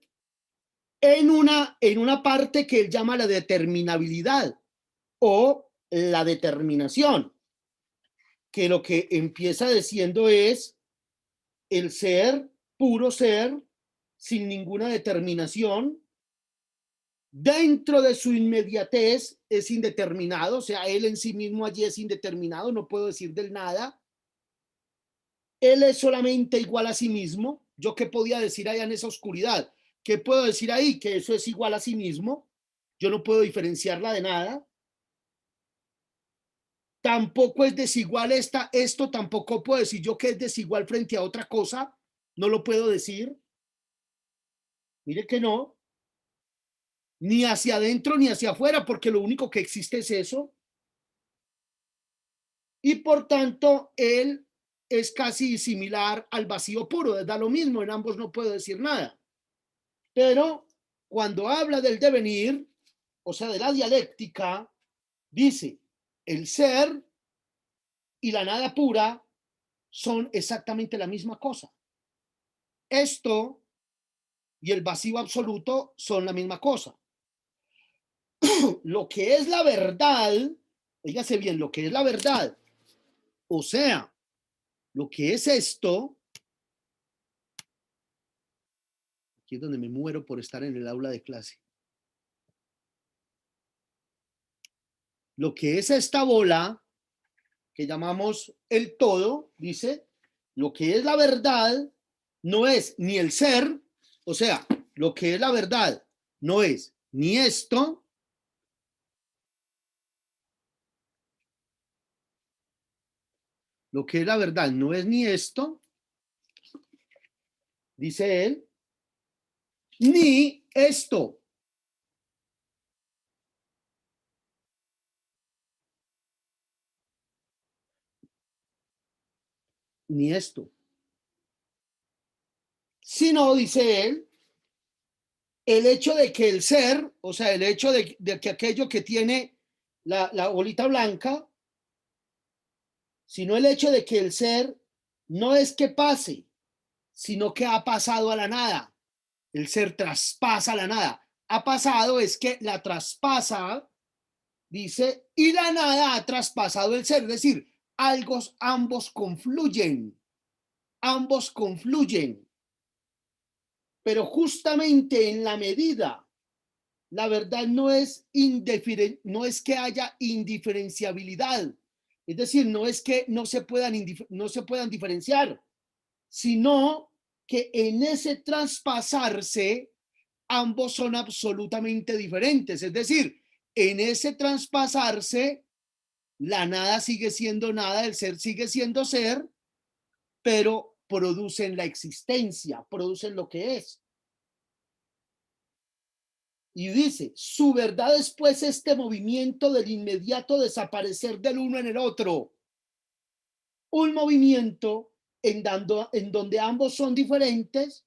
en una parte que él llama la determinabilidad o la determinación, que lo que empieza diciendo es el ser, puro ser, sin ninguna determinación, dentro de su inmediatez es indeterminado, o sea, él en sí mismo allí es indeterminado, no puedo decir del nada. Él es solamente igual a sí mismo. ¿Yo qué podía decir allá en esa oscuridad? ¿Qué puedo decir ahí? Que eso es igual a sí mismo. Yo no puedo diferenciarla de nada. Tampoco es desigual esto tampoco puedo decir yo que es desigual frente a otra cosa. No lo puedo decir. Mire que no. Ni hacia adentro ni hacia afuera, porque lo único que existe es eso. Y por tanto, él es casi similar al vacío puro. Da lo mismo, en ambos no puedo decir nada. Pero cuando habla del devenir, o sea, de la dialéctica, dice, el ser y la nada pura son exactamente la misma cosa. Esto y el vacío absoluto son la misma cosa. Lo que es la verdad, dígase bien, lo que es la verdad, o sea, lo que es esto, aquí es donde me muero por estar en el aula de clase. Lo que es esta bola, que llamamos el todo, dice, lo que es la verdad no es ni el ser, o sea, lo que es la verdad no es ni esto, lo que es la verdad no es ni esto, dice él, ni esto. Ni esto. Sino, dice él, el hecho de que el ser, o sea, el hecho de que aquello que tiene la bolita blanca, sino el hecho de que el ser no es que pase, sino que ha pasado a la nada. El ser traspasa la nada. Ha pasado es que la traspasa, dice, y la nada ha traspasado el ser. Es decir, ambos confluyen. Ambos confluyen. Pero justamente en la medida, la verdad no es que haya indiferenciabilidad. Es decir, no es que no se puedan diferenciar, sino que en ese traspasarse ambos son absolutamente diferentes. Es decir, en ese traspasarse la nada sigue siendo nada, el ser sigue siendo ser, pero producen la existencia, producen lo que es. Y dice, su verdad es pues este movimiento del inmediato desaparecer del uno en el otro. Un movimiento en donde ambos son diferentes,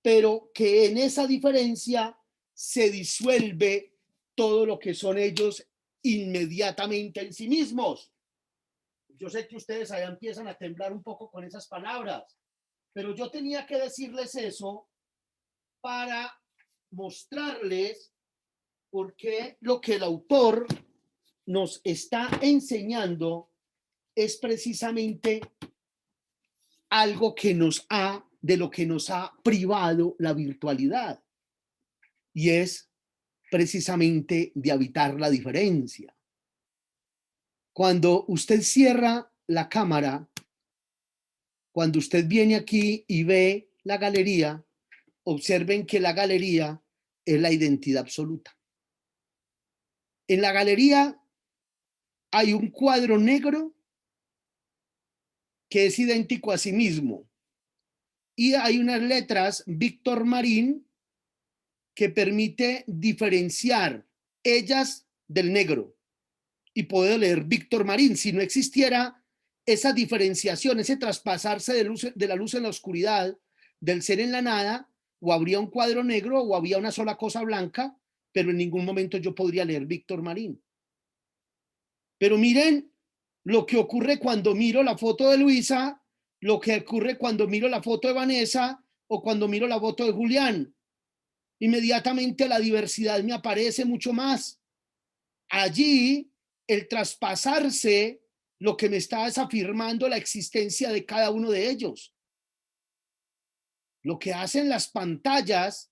pero que en esa diferencia se disuelve todo lo que son ellos inmediatamente en sí mismos. Yo sé que ustedes allá empiezan a temblar un poco con esas palabras, pero yo tenía que decirles eso para mostrarles por qué lo que el autor nos está enseñando es precisamente algo de lo que nos ha privado la virtualidad, y es precisamente de habitar la diferencia. Cuando usted cierra la cámara, cuando usted viene aquí y ve la galería, observen que la galería es la identidad absoluta. En la galería hay un cuadro negro que es idéntico a sí mismo, y hay unas letras Víctor Marín que permite diferenciar ellas del negro, y puedo leer Víctor Marín. Si no existiera esa diferenciación, ese traspasarse de la luz en la oscuridad, del ser en la nada, o habría un cuadro negro o había una sola cosa blanca, pero en ningún momento yo podría leer Víctor Marín. Pero miren lo que ocurre cuando miro la foto de Luisa, lo que ocurre cuando miro la foto de Vanessa o cuando miro la foto de Julián. Inmediatamente la diversidad me aparece mucho más. Allí, el traspasarse, lo que me está desafirmando la existencia de cada uno de ellos. Lo que hacen las pantallas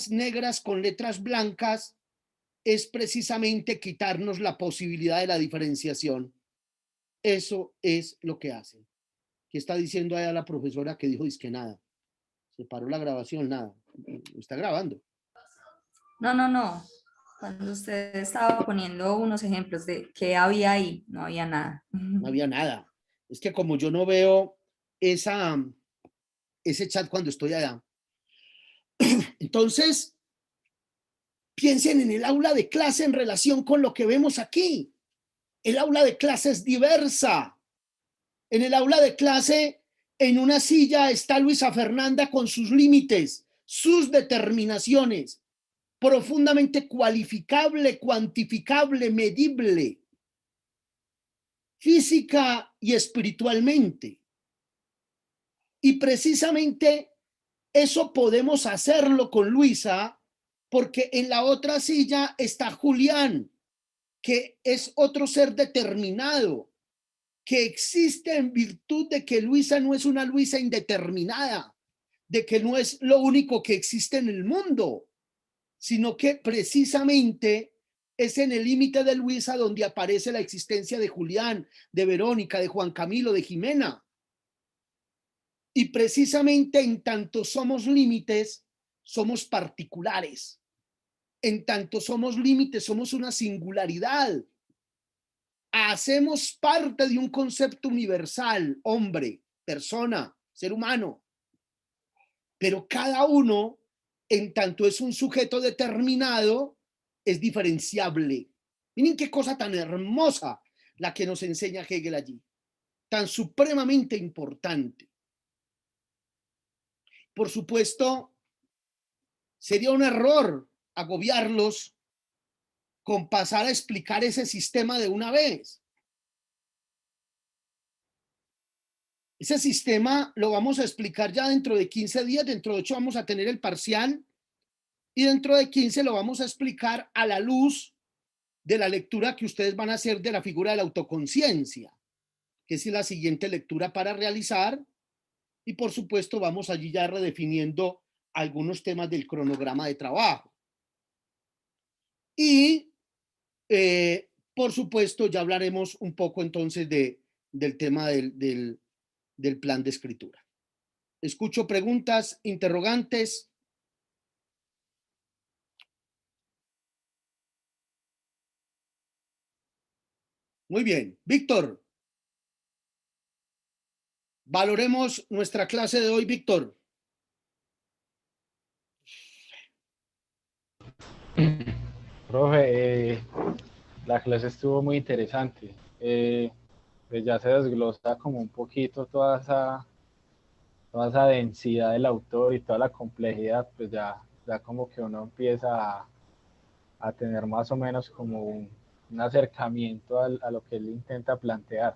negras con letras blancas, es precisamente quitarnos la posibilidad de la diferenciación. Eso es lo que hacen. ¿Qué está diciendo allá la profesora que dijo que nada? Se paró la grabación, nada. Está grabando. No. Cuando usted estaba poniendo unos ejemplos de qué había ahí, no había nada. No había nada. Es que como yo no veo ese chat cuando estoy allá. Entonces, piensen en el aula de clase en relación con lo que vemos aquí. El aula de clase es diversa. En el aula de clase, en una silla está Luisa Fernanda con sus límites, sus determinaciones, profundamente cualificable, cuantificable, medible, física y espiritualmente. Y precisamente eso podemos hacerlo con Luisa, porque en la otra silla está Julián, que es otro ser determinado, que existe en virtud de que Luisa no es una Luisa indeterminada, de que no es lo único que existe en el mundo, sino que precisamente es en el límite de Luisa donde aparece la existencia de Julián, de Verónica, de Juan Camilo, de Jimena. Y precisamente en tanto somos límites, somos particulares. En tanto somos límites, somos una singularidad. Hacemos parte de un concepto universal, hombre, persona, ser humano. Pero cada uno, en tanto es un sujeto determinado, es diferenciable. Miren qué cosa tan hermosa la que nos enseña Hegel allí, tan supremamente importante. Por supuesto, sería un error agobiarlos con pasar a explicar ese sistema de una vez. Ese sistema lo vamos a explicar ya dentro de 15 días, dentro de 8 vamos a tener el parcial y dentro de 15 lo vamos a explicar a la luz de la lectura que ustedes van a hacer de la figura de la autoconciencia, que es la siguiente lectura para realizar, y por supuesto vamos allí ya redefiniendo algunos temas del cronograma de trabajo. Y por supuesto ya hablaremos un poco entonces del tema del plan de escritura. Escucho preguntas, interrogantes. Muy bien. Víctor. Valoremos nuestra clase de hoy, Víctor. Profe, la clase estuvo muy interesante. Pues ya se desglosa como un poquito toda esa densidad del autor y toda la complejidad, pues ya como que uno empieza a tener más o menos como un acercamiento a lo que él intenta plantear,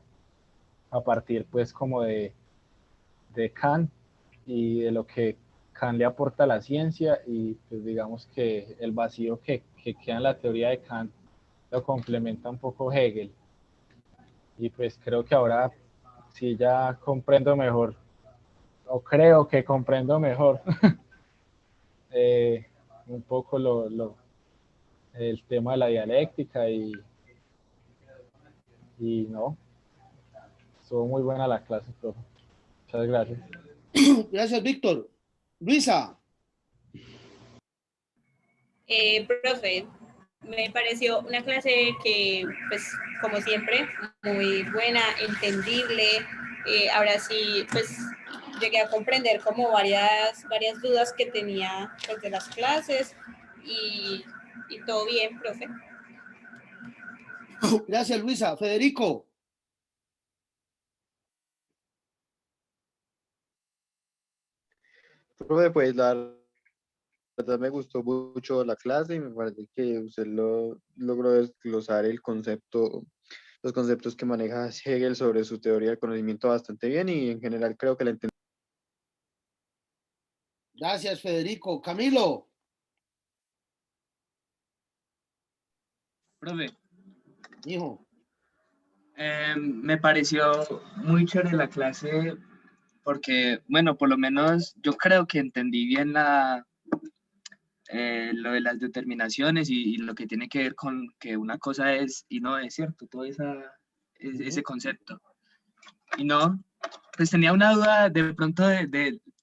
a partir pues como de Kant y de lo que Kant le aporta a la ciencia, y pues digamos que el vacío que queda en la teoría de Kant lo complementa un poco Hegel. Y pues creo que ahora sí ya comprendo mejor, o creo que comprendo mejor un poco el tema de la dialéctica y no, estuvo muy buena la clase, profe. Muchas gracias. Gracias, Víctor. Luisa. Profe, me pareció una clase que, pues, como siempre, muy buena, entendible. Ahora sí, pues, llegué a comprender como varias dudas que tenía pues, de las clases y todo bien, profe. Gracias, Luisa. Federico. Profe, pues la verdad me gustó mucho la clase y me parece que usted logró desglosar el concepto los conceptos que maneja Hegel sobre su teoría del conocimiento bastante bien y en general creo que la entendí. Gracias, Federico. Camilo. Profe, Hijo. me pareció muy chévere la clase porque, bueno, por lo menos yo creo que entendí bien lo de las determinaciones y lo que tiene que ver con que una cosa es y no es, ¿cierto? Todo ese concepto. Y no, pues tenía una duda de pronto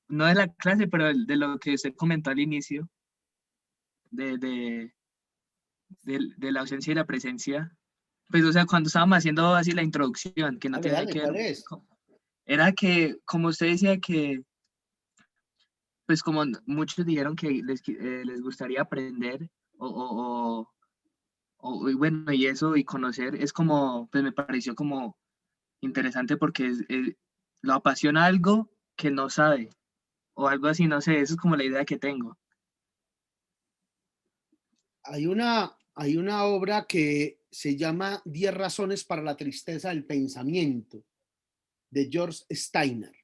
no de la clase, pero de lo que usted comentó al inicio, de la ausencia y la presencia. Pues, o sea, cuando estábamos haciendo así la introducción, que no Dale, tenía dale, que ¿cuál ver, es? era que, como usted decía que, pues como muchos dijeron que les gustaría aprender y bueno, y eso, y conocer, es como, pues me pareció como interesante porque lo apasiona algo que no sabe, o algo así, no sé, eso es como la idea que tengo. Hay una obra que se llama 10 razones para la tristeza del pensamiento, de George Steiner.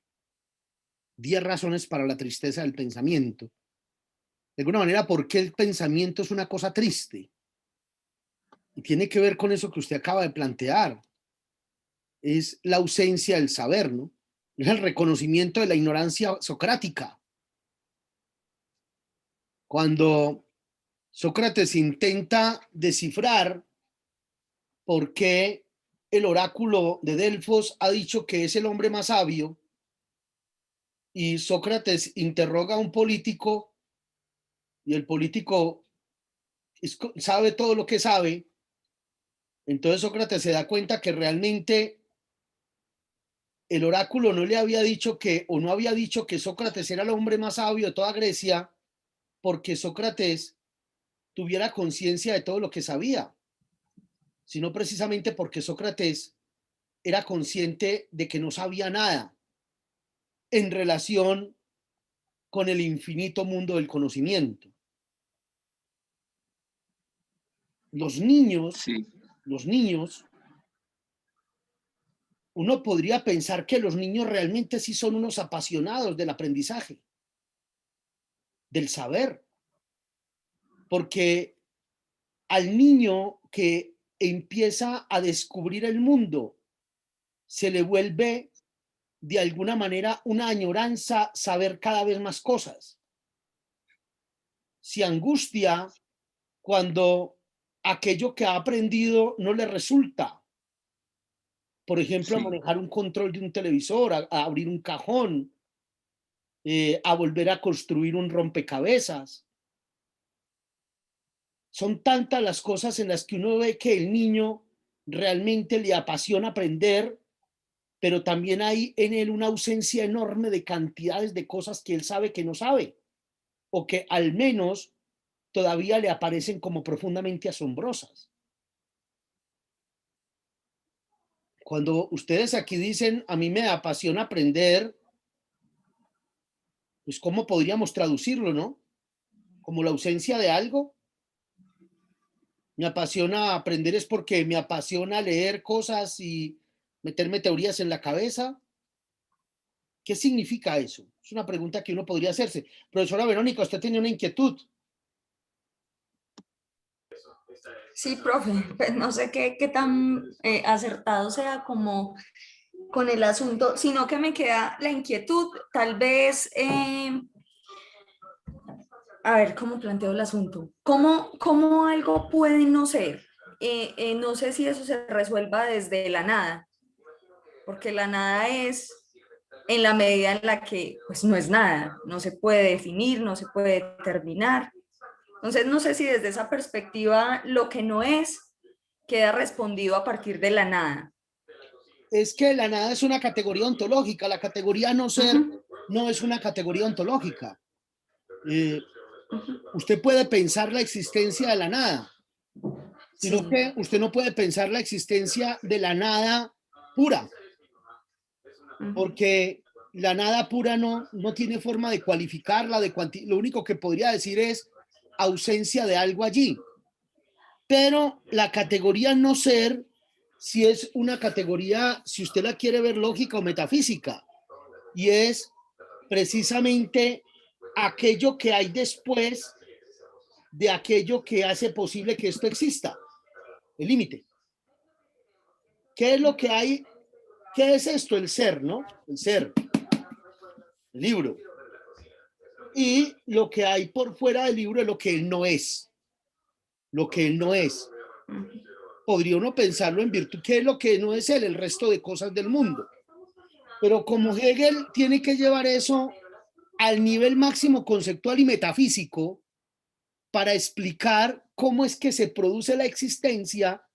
10 razones para la tristeza del pensamiento. De alguna manera, ¿por qué el pensamiento es una cosa triste? Y tiene que ver con eso que usted acaba de plantear. Es la ausencia del saber, ¿no? Es el reconocimiento de la ignorancia socrática. Cuando Sócrates intenta descifrar por qué el oráculo de Delfos ha dicho que es el hombre más sabio, y Sócrates interroga a un político y el político sabe todo lo que sabe, entonces Sócrates se da cuenta que realmente el oráculo no le había dicho que, o no había dicho que Sócrates era el hombre más sabio de toda Grecia, porque Sócrates tuviera conciencia de todo lo que sabía, sino precisamente porque Sócrates era consciente de que no sabía nada en relación con el infinito mundo del conocimiento. Los niños, Sí. Uno podría pensar que los niños realmente sí son unos apasionados del aprendizaje, del saber, porque al niño que empieza a descubrir el mundo se le vuelve de alguna manera una añoranza saber cada vez más cosas. Se angustia cuando aquello que ha aprendido no le resulta. Por ejemplo, a Sí. manejar un control de un televisor, a abrir un cajón, a volver a construir un rompecabezas. Son tantas las cosas en las que uno ve que el niño realmente le apasiona aprender, pero también hay en él una ausencia enorme de cantidades de cosas que él sabe que no sabe, o que al menos todavía le aparecen como profundamente asombrosas. Cuando ustedes aquí dicen, a mí me apasiona aprender, pues ¿cómo podríamos traducirlo, no? Como la ausencia de algo. Me apasiona aprender es porque me apasiona leer cosas y meterme teorías en la cabeza. ¿Qué significa eso? Es una pregunta que uno podría hacerse. Profesora Verónica, usted tiene una inquietud. Sí, profe, pues no sé qué tan acertado sea como con el asunto, sino que me queda la inquietud, tal vez, a ver, ¿cómo planteo el asunto? ¿Cómo algo puede no ser? No sé si eso se resuelva desde la nada, porque la nada es en la medida en la que pues no es nada, no se puede definir, no se puede determinar. Entonces, no sé si desde esa perspectiva lo que no es queda respondido a partir de la nada. Es que la nada es una categoría ontológica. La categoría no ser no es una categoría ontológica. Usted puede pensar la existencia de la nada, sino Sí. que usted no puede pensar la existencia de la nada pura, porque la nada pura no tiene forma de cualificarla, lo único que podría decir es ausencia de algo allí. Pero la categoría no ser si es una categoría, si usted la quiere ver lógica o metafísica, y es precisamente aquello que hay después de aquello que hace posible que esto exista, el límite. ¿Qué es lo que hay? ¿Qué es esto? El ser, ¿no? El ser, el libro. Y lo que hay por fuera del libro es lo que él no es. Lo que él no es. Podría uno pensarlo en virtud, ¿qué es lo que no es él? El resto de cosas del mundo. Pero como Hegel tiene que llevar eso al nivel máximo conceptual y metafísico para explicar cómo es que se produce la existencia,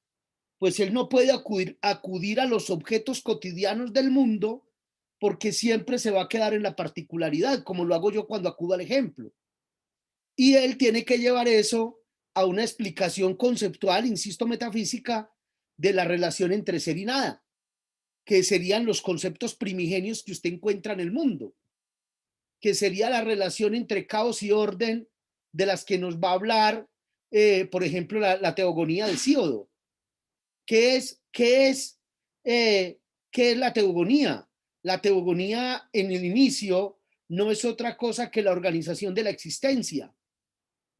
pues él no puede acudir a los objetos cotidianos del mundo porque siempre se va a quedar en la particularidad, como lo hago yo cuando acudo al ejemplo. Y él tiene que llevar eso a una explicación conceptual, insisto, metafísica, de la relación entre ser y nada, que serían los conceptos primigenios que usted encuentra en el mundo, que sería la relación entre caos y orden, de las que nos va a hablar, por ejemplo, la teogonía de Hesíodo. ¿Qué es la teogonía? La teogonía en el inicio no es otra cosa que la organización de la existencia.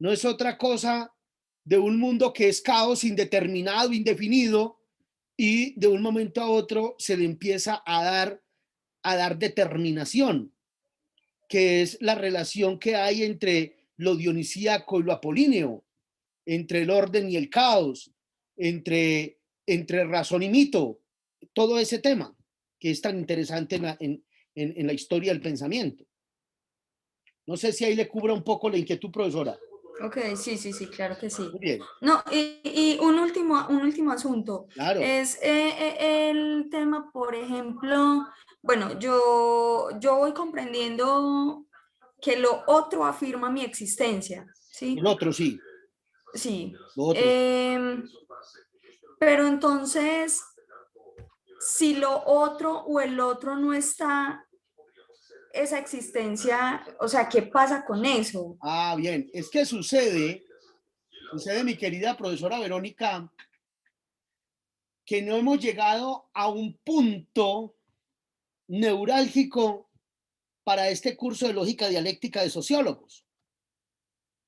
No es otra cosa de un mundo que es caos indeterminado, indefinido, y de un momento a otro se le empieza a dar determinación, que es la relación que hay entre lo dionisíaco y lo apolíneo, entre el orden y el caos, entre razón y mito, todo ese tema que es tan interesante en la historia del pensamiento. No sé si ahí le cubra un poco la inquietud, profesora. Ok, sí, claro que sí. Muy bien. No, y un último asunto. Claro. Es el tema, por ejemplo, bueno, yo voy comprendiendo que lo otro afirma mi existencia, ¿sí? El otro sí. Sí. Lo otro. Pero entonces, si lo otro o el otro no está, esa existencia, o sea, ¿qué pasa con eso? Ah, bien. Es que sucede, mi querida profesora Verónica, que no hemos llegado a un punto neurálgico para este curso de lógica dialéctica de sociólogos.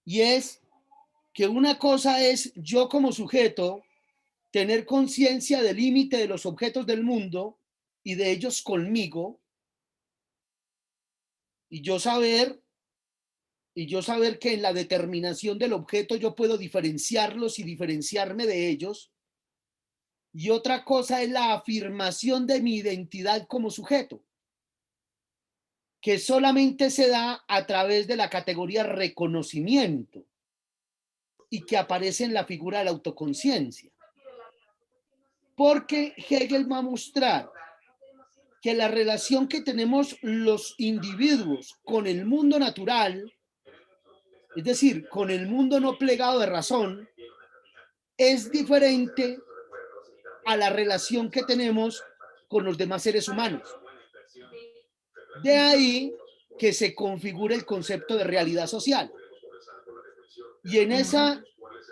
Y es que una cosa es yo como sujeto tener conciencia del límite de los objetos del mundo y de ellos conmigo, y yo saber que en la determinación del objeto yo puedo diferenciarlos y diferenciarme de ellos. Y otra cosa es la afirmación de mi identidad como sujeto, que solamente se da a través de la categoría reconocimiento y que aparece en la figura de la autoconciencia. Porque Hegel va a mostrar que la relación que tenemos los individuos con el mundo natural, es decir, con el mundo no plegado de razón, es diferente a la relación que tenemos con los demás seres humanos. De ahí que se configura el concepto de realidad social. Y en esa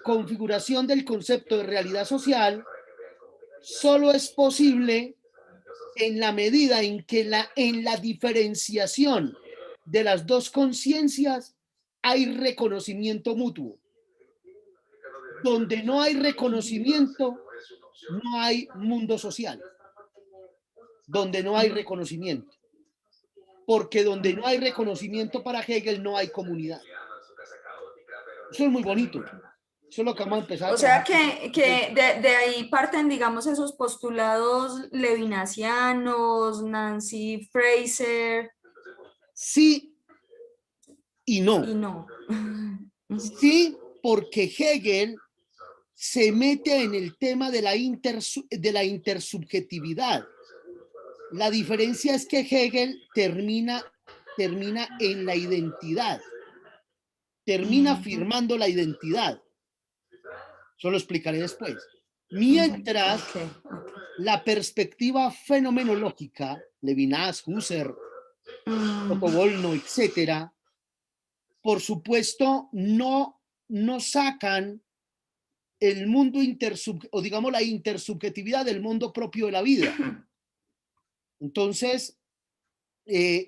configuración del concepto de realidad social, solo es posible en la medida en que en la diferenciación de las dos conciencias hay reconocimiento mutuo. Donde no hay reconocimiento, no hay mundo social. Donde no hay reconocimiento. Porque donde no hay reconocimiento para Hegel, no hay comunidad. Eso es muy bonito. Eso es lo que vamos a empezar. O sea que de ahí parten, digamos, esos postulados levinasianos, Nancy Fraser. Sí y no. Y no. Sí, porque Hegel se mete en el tema de la intersubjetividad. La diferencia es que Hegel termina en la identidad. Termina firmando la identidad. Eso lo explicaré después. Mientras la perspectiva fenomenológica, Levinas, Husserl, Otobolno, etcétera, por supuesto, no sacan el mundo o digamos la intersubjetividad del mundo propio de la vida. Entonces,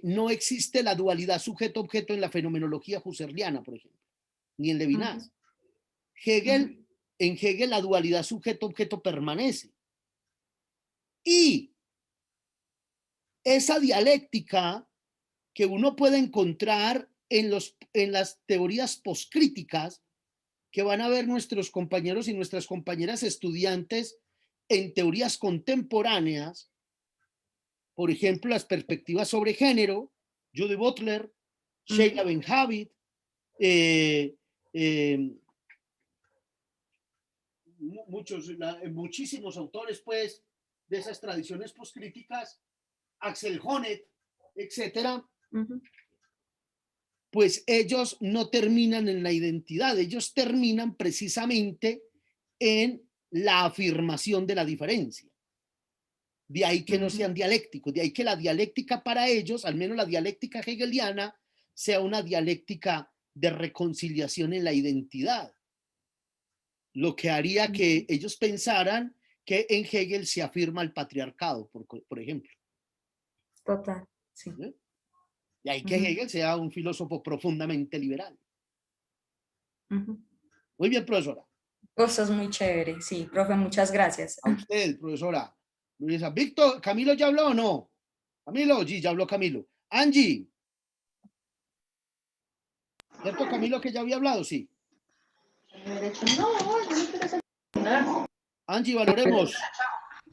no existe la dualidad sujeto-objeto en la fenomenología husserliana, por ejemplo, ni en Levinas. En Hegel la dualidad sujeto-objeto permanece. Y esa dialéctica que uno puede encontrar en las teorías poscríticas que van a ver nuestros compañeros y nuestras compañeras estudiantes en teorías contemporáneas, por ejemplo, las perspectivas sobre género, Judith Butler, Sheila Ben-Javid, muchísimos autores, pues, de esas tradiciones poscríticas, Axel Honneth, etcétera, pues ellos no terminan en la identidad, ellos terminan precisamente en la afirmación de la diferencia. De ahí que no sean dialécticos, de ahí que la dialéctica para ellos, al menos la dialéctica hegeliana, sea una dialéctica de reconciliación en la identidad. Lo que haría que ellos pensaran que en Hegel se afirma el patriarcado, por ejemplo. Total, sí. ¿Sí? Y ahí que Hegel sea un filósofo profundamente liberal. Muy bien, profesora. Eso es muy chévere, sí, profe, muchas gracias. A usted, profesora. Luisa. Víctor, ¿Camilo ya habló o no? Camilo, sí, ya habló Camilo. Angie. ¿Cierto, Camilo, que ya había hablado? Sí. Angie, valoremos.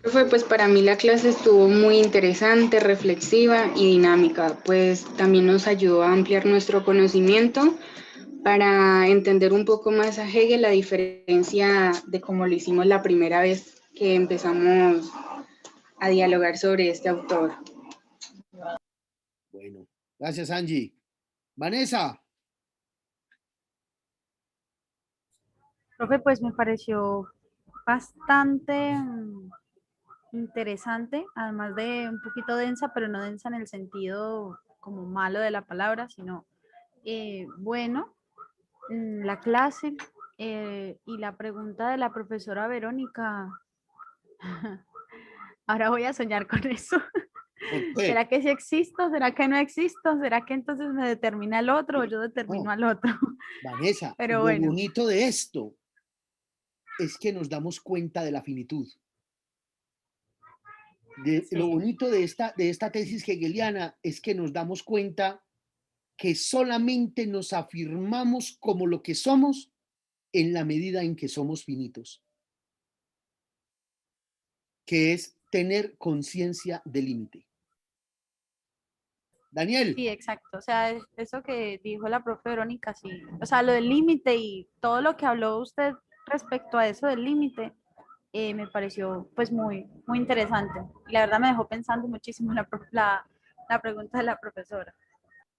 Profe, pues para mí la clase estuvo muy interesante, reflexiva y dinámica, pues también nos ayudó a ampliar nuestro conocimiento para entender un poco más a Hegel, la diferencia de cómo lo hicimos la primera vez que empezamos a dialogar sobre este autor. Bueno, gracias, Angie. Vanessa. Profe, pues me pareció bastante interesante, además de un poquito densa, pero no densa en el sentido como malo de la palabra, sino bueno, la clase y la pregunta de la profesora Verónica. Ahora voy a soñar con eso. ¿Será que sí existo? ¿Será que no existo? ¿Será que entonces me determina el otro o yo determino al otro? Vanessa, pero lo bueno. bonito de esto es que nos damos cuenta de la finitud. Lo bonito de esta tesis hegeliana es que nos damos cuenta que solamente nos afirmamos como lo que somos en la medida en que somos finitos, que es tener conciencia del límite. Daniel. Sí, exacto. O sea, eso que dijo la profe Verónica, sí. O sea, lo del límite y todo lo que habló usted respecto a eso del límite, me pareció pues muy interesante. Y la verdad me dejó pensando muchísimo la pregunta de la profesora.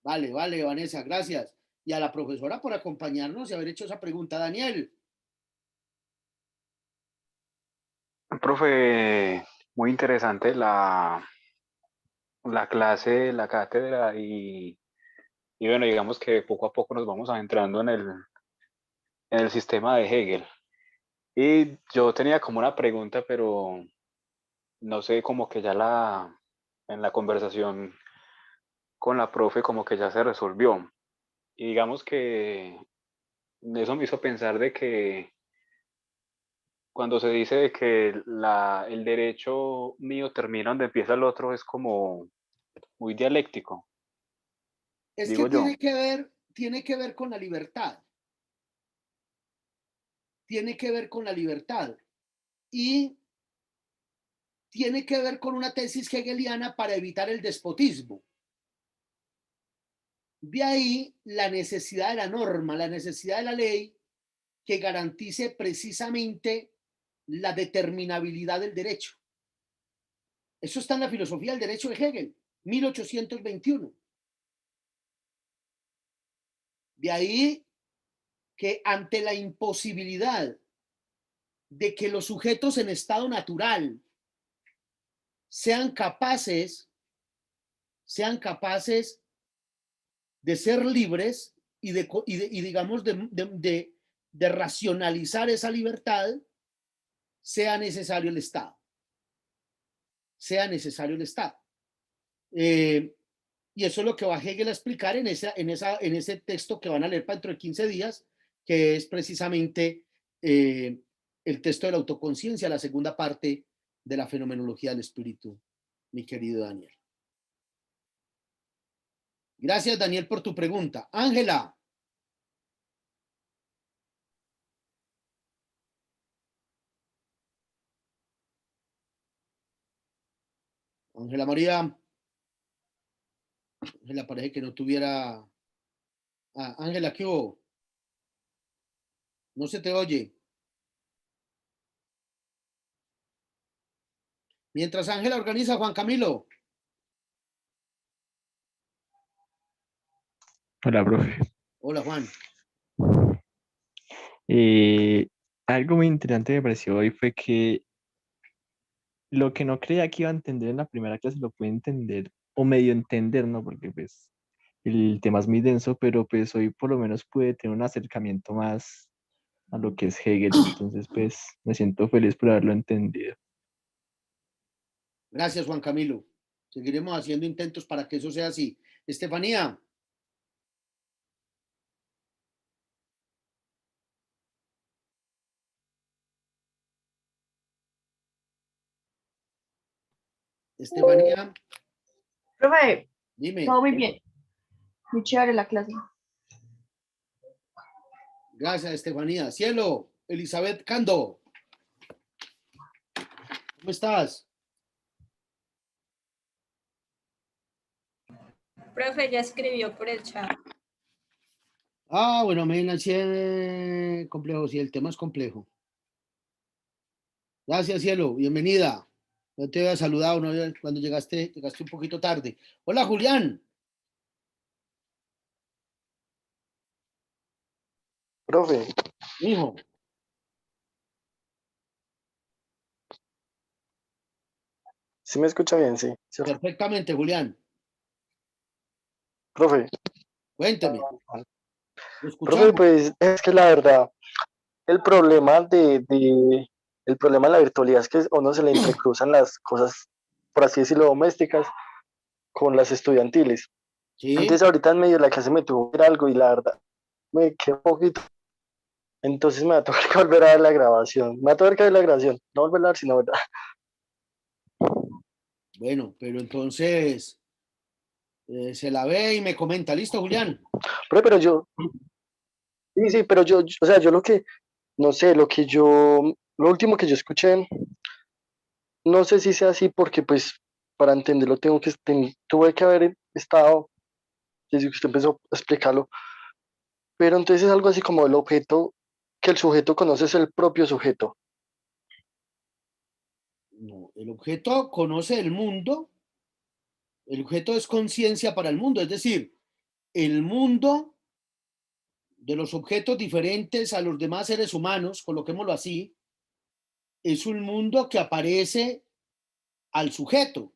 Vale, Vanessa, gracias. Y a la profesora por acompañarnos y haber hecho esa pregunta. Daniel. Profe, muy interesante la clase, la cátedra y bueno, digamos que poco a poco nos vamos adentrando en el sistema de Hegel. Y yo tenía como una pregunta, pero no sé, como que ya en la conversación con la profe como que ya se resolvió. Y digamos que eso me hizo pensar de que cuando se dice de que el derecho mío termina donde empieza el otro, es como muy dialéctico. Es digo que yo. tiene que ver con la libertad. Tiene que ver con la libertad. Y tiene que ver con una tesis hegeliana para evitar el despotismo. De ahí la necesidad de la norma, la necesidad de la ley que garantice precisamente la determinabilidad del derecho. Eso está en la filosofía del derecho de Hegel, 1821. De ahí que ante la imposibilidad de que los sujetos en estado natural sean capaces de ser libres y digamos de de racionalizar esa libertad, sea necesario el Estado. Sea necesario el Estado. Y eso es lo que va Hegel a explicar en ese texto que van a leer para dentro de 15 días, que es precisamente el texto de la autoconciencia, la segunda parte de la fenomenología del espíritu, mi querido Daniel. Gracias, Daniel, por tu pregunta. Ángela. Ángela María. Ángela, parece que no tuviera... Ah, Ángela, ¿qué hubo? No se te oye. Mientras Ángela organiza, Juan Camilo. Hola, profe. Hola, Juan. Algo muy interesante me pareció hoy fue que lo que no creía que iba a entender en la primera clase lo puede entender o medio entender, ¿no? Porque pues el tema es muy denso, pero pues hoy por lo menos pude tener un acercamiento más a lo que es Hegel, entonces pues me siento feliz por haberlo entendido. Gracias, Juan Camilo. Seguiremos haciendo intentos para que eso sea así. Estefanía. Estefanía. Profe, Dime. todo muy bien. Muy chévere la clase. Gracias, Estefanía. Cielo, Elizabeth Cando. ¿Cómo estás? Profe, ya escribió por el chat. Ah, bueno, me lancé complejo, sí, el tema es complejo. Gracias, Cielo, bienvenida. No te había saludado, ¿no? Cuando llegaste un poquito tarde. Hola, Julián. Profe. Hijo. ¿Sí me escucha bien? Sí. ¿Cierto? Perfectamente, Julián. Profe. Cuénteme. Profe, pues es que la verdad, el problema el problema de la virtualidad es que a uno se le entrecruzan las cosas, por así decirlo, domésticas con las estudiantiles. ¿Sí? Entonces ahorita en medio de la clase me tuvo que ver algo y la verdad me quedé un poquito. Entonces me va a tocar que volver a ver la grabación. Me va a tocar que ver la grabación. No volver a ver, sino verdad. Bueno, pero entonces se la ve y me comenta. ¿Listo, Julián? Pero yo, sí, pero o sea, yo lo que, no sé, lo último que yo escuché, no sé si sea así porque pues para entenderlo tuve que haber estado desde que usted empezó a explicarlo, pero entonces es algo así como el objeto, que el sujeto conoce es el propio sujeto. No, el objeto conoce el mundo, el objeto es conciencia para el mundo, es decir, el mundo de los objetos diferentes a los demás seres humanos, coloquémoslo así, es un mundo que aparece al sujeto.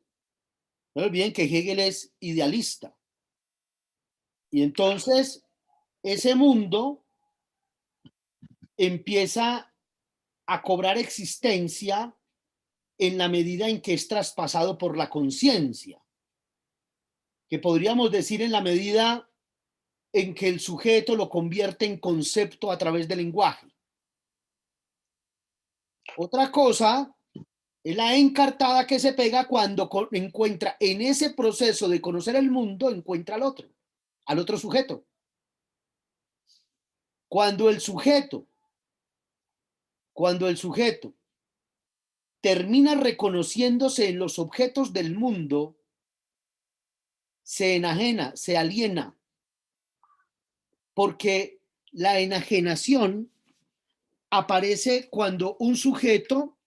No olviden que Hegel es idealista. Y entonces, ese mundo empieza a cobrar existencia en la medida en que es traspasado por la conciencia, que podríamos decir en la medida en que el sujeto lo convierte en concepto a través del lenguaje. Otra cosa es la encartada que se pega cuando encuentra en ese proceso de conocer el mundo, encuentra al otro sujeto. Cuando el sujeto termina reconociéndose en los objetos del mundo, se enajena, se aliena, porque la enajenación aparece cuando un sujeto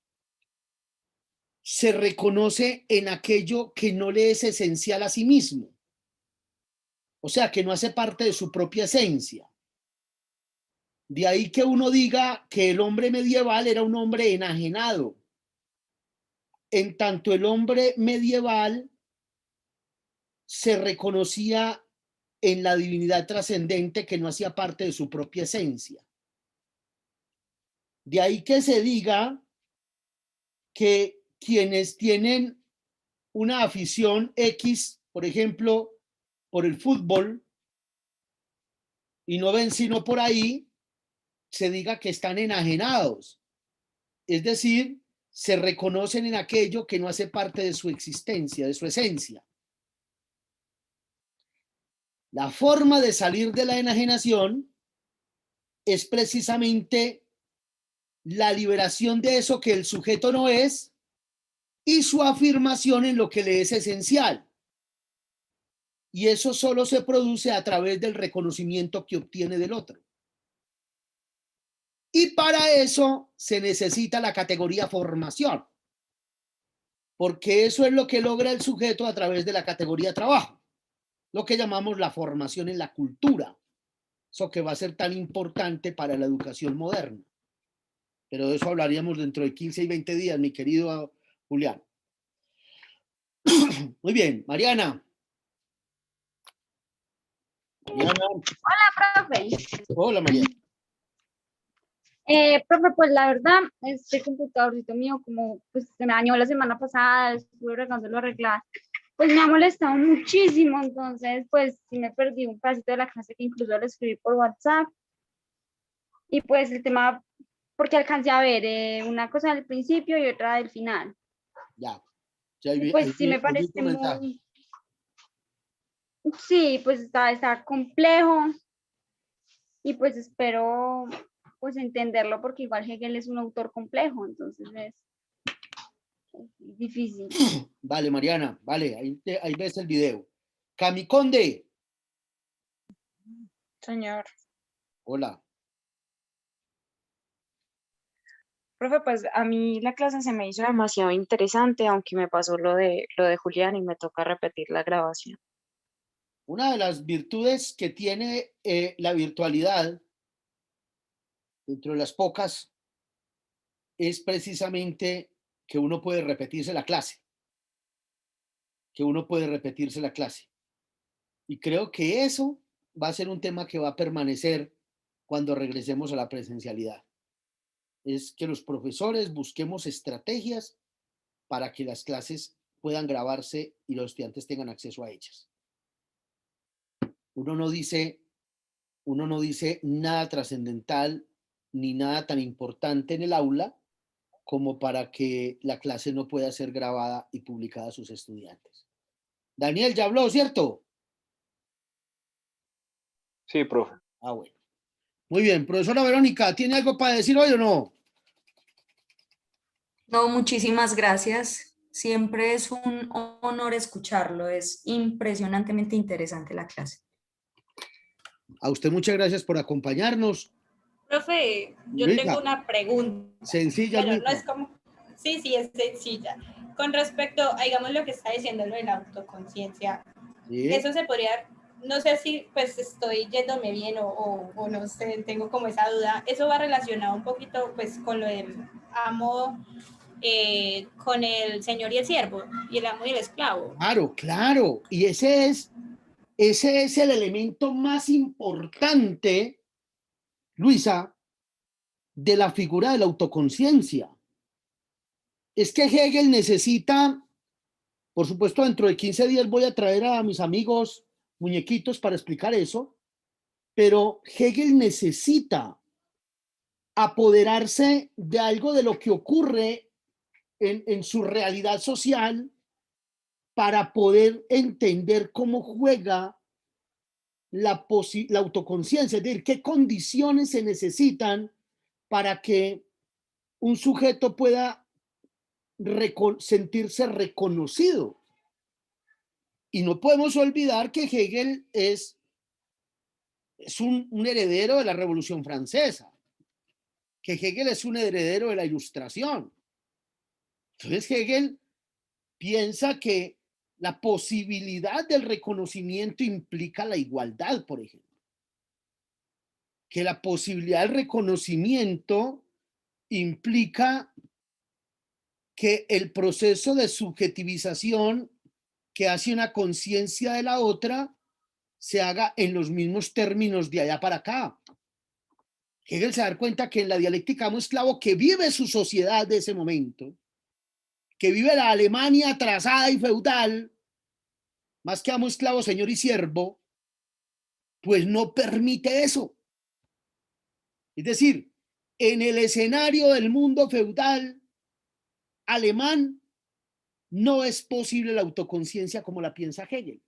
se reconoce en aquello que no le es esencial a sí mismo, o sea, que no hace parte de su propia esencia. De ahí que uno diga que el hombre medieval era un hombre enajenado, en tanto el hombre medieval se reconocía en la divinidad trascendente que no hacía parte de su propia esencia. De ahí que se diga que quienes tienen una afición X, por ejemplo, por el fútbol, y no ven sino por ahí, se diga que están enajenados. Es decir, se reconocen en aquello que no hace parte de su existencia, de su esencia. La forma de salir de la enajenación es precisamente la liberación de eso que el sujeto no es y su afirmación en lo que le es esencial. Y eso solo se produce a través del reconocimiento que obtiene del otro. Y para eso se necesita la categoría formación, porque eso es lo que logra el sujeto a través de la categoría trabajo, lo que llamamos la formación en la cultura, eso que va a ser tan importante para la educación moderna. Pero de eso hablaríamos dentro de 15 y 20 días, mi querido Julián. Muy bien, Mariana. Mariana. Hola, profe. Hola, Mariana. Profe, pues la verdad, este computadorcito mío, como pues se me dañó la semana pasada, estuve regándolo a arreglar, pues me ha molestado muchísimo, entonces pues sí me perdí un pedacito de la clase que incluso lo escribí por WhatsApp. Y pues el tema, porque alcancé a ver una cosa del principio y otra del final. Ya. Y pues sí me parece muy... Sí, pues está complejo y pues espero pues entenderlo porque igual Hegel es un autor complejo, entonces es difícil. Vale, Mariana, vale, ahí ves el video. Camiconde. Señor. Hola. Profe, pues a mí la clase se me hizo demasiado interesante, aunque me pasó lo de Julián y me toca repetir la grabación. Una de las virtudes que tiene la virtualidad, dentro de las pocas, es precisamente que uno puede repetirse la clase. Y creo que eso va a ser un tema que va a permanecer cuando regresemos a la presencialidad. Es que los profesores busquemos estrategias para que las clases puedan grabarse y los estudiantes tengan acceso a ellas. Uno no dice nada trascendental ni nada tan importante en el aula como para que la clase no pueda ser grabada y publicada a sus estudiantes. Daniel ya habló, ¿cierto? Sí, profe. Ah, bueno. Muy bien, profesora Verónica, ¿tiene algo para decir hoy o no? No, muchísimas gracias. Siempre es un honor escucharlo. Es impresionantemente interesante la clase. A usted muchas gracias por acompañarnos. Profe, yo Luisa, tengo una pregunta. sencilla, Bueno, Luisa. no es como... Sí, es sencilla. Con respecto a, digamos, lo que está diciendo lo de la autoconciencia, ¿Sí? eso se podría, no sé si pues estoy yéndome bien o no sé, tengo como esa duda. Eso va relacionado un poquito pues con lo del amo, con el señor y el siervo, y el amo y el esclavo. Claro, claro. Y ese es el elemento más importante, Luisa, de la figura de la autoconciencia. Es que Hegel necesita, por supuesto, dentro de 15 días voy a traer a mis amigos muñequitos para explicar eso, pero Hegel necesita apoderarse de algo de lo que ocurre en su realidad social para poder entender cómo juega la autoconciencia, es decir, qué condiciones se necesitan para que un sujeto pueda sentirse reconocido. Y no podemos olvidar que Hegel es un heredero de la Revolución Francesa, que Hegel es un heredero de la Ilustración. Entonces Hegel piensa que la posibilidad del reconocimiento implica la igualdad, por ejemplo. Que la posibilidad del reconocimiento implica que el proceso de subjetivización que hace una conciencia de la otra se haga en los mismos términos de allá para acá. Hegel se da cuenta que en la dialéctica amo esclavo que vive su sociedad de ese momento, que vive la Alemania atrasada y feudal, más que amo esclavo, señor y siervo, pues no permite eso. Es decir, en el escenario del mundo feudal alemán no es posible la autoconciencia como la piensa Hegel.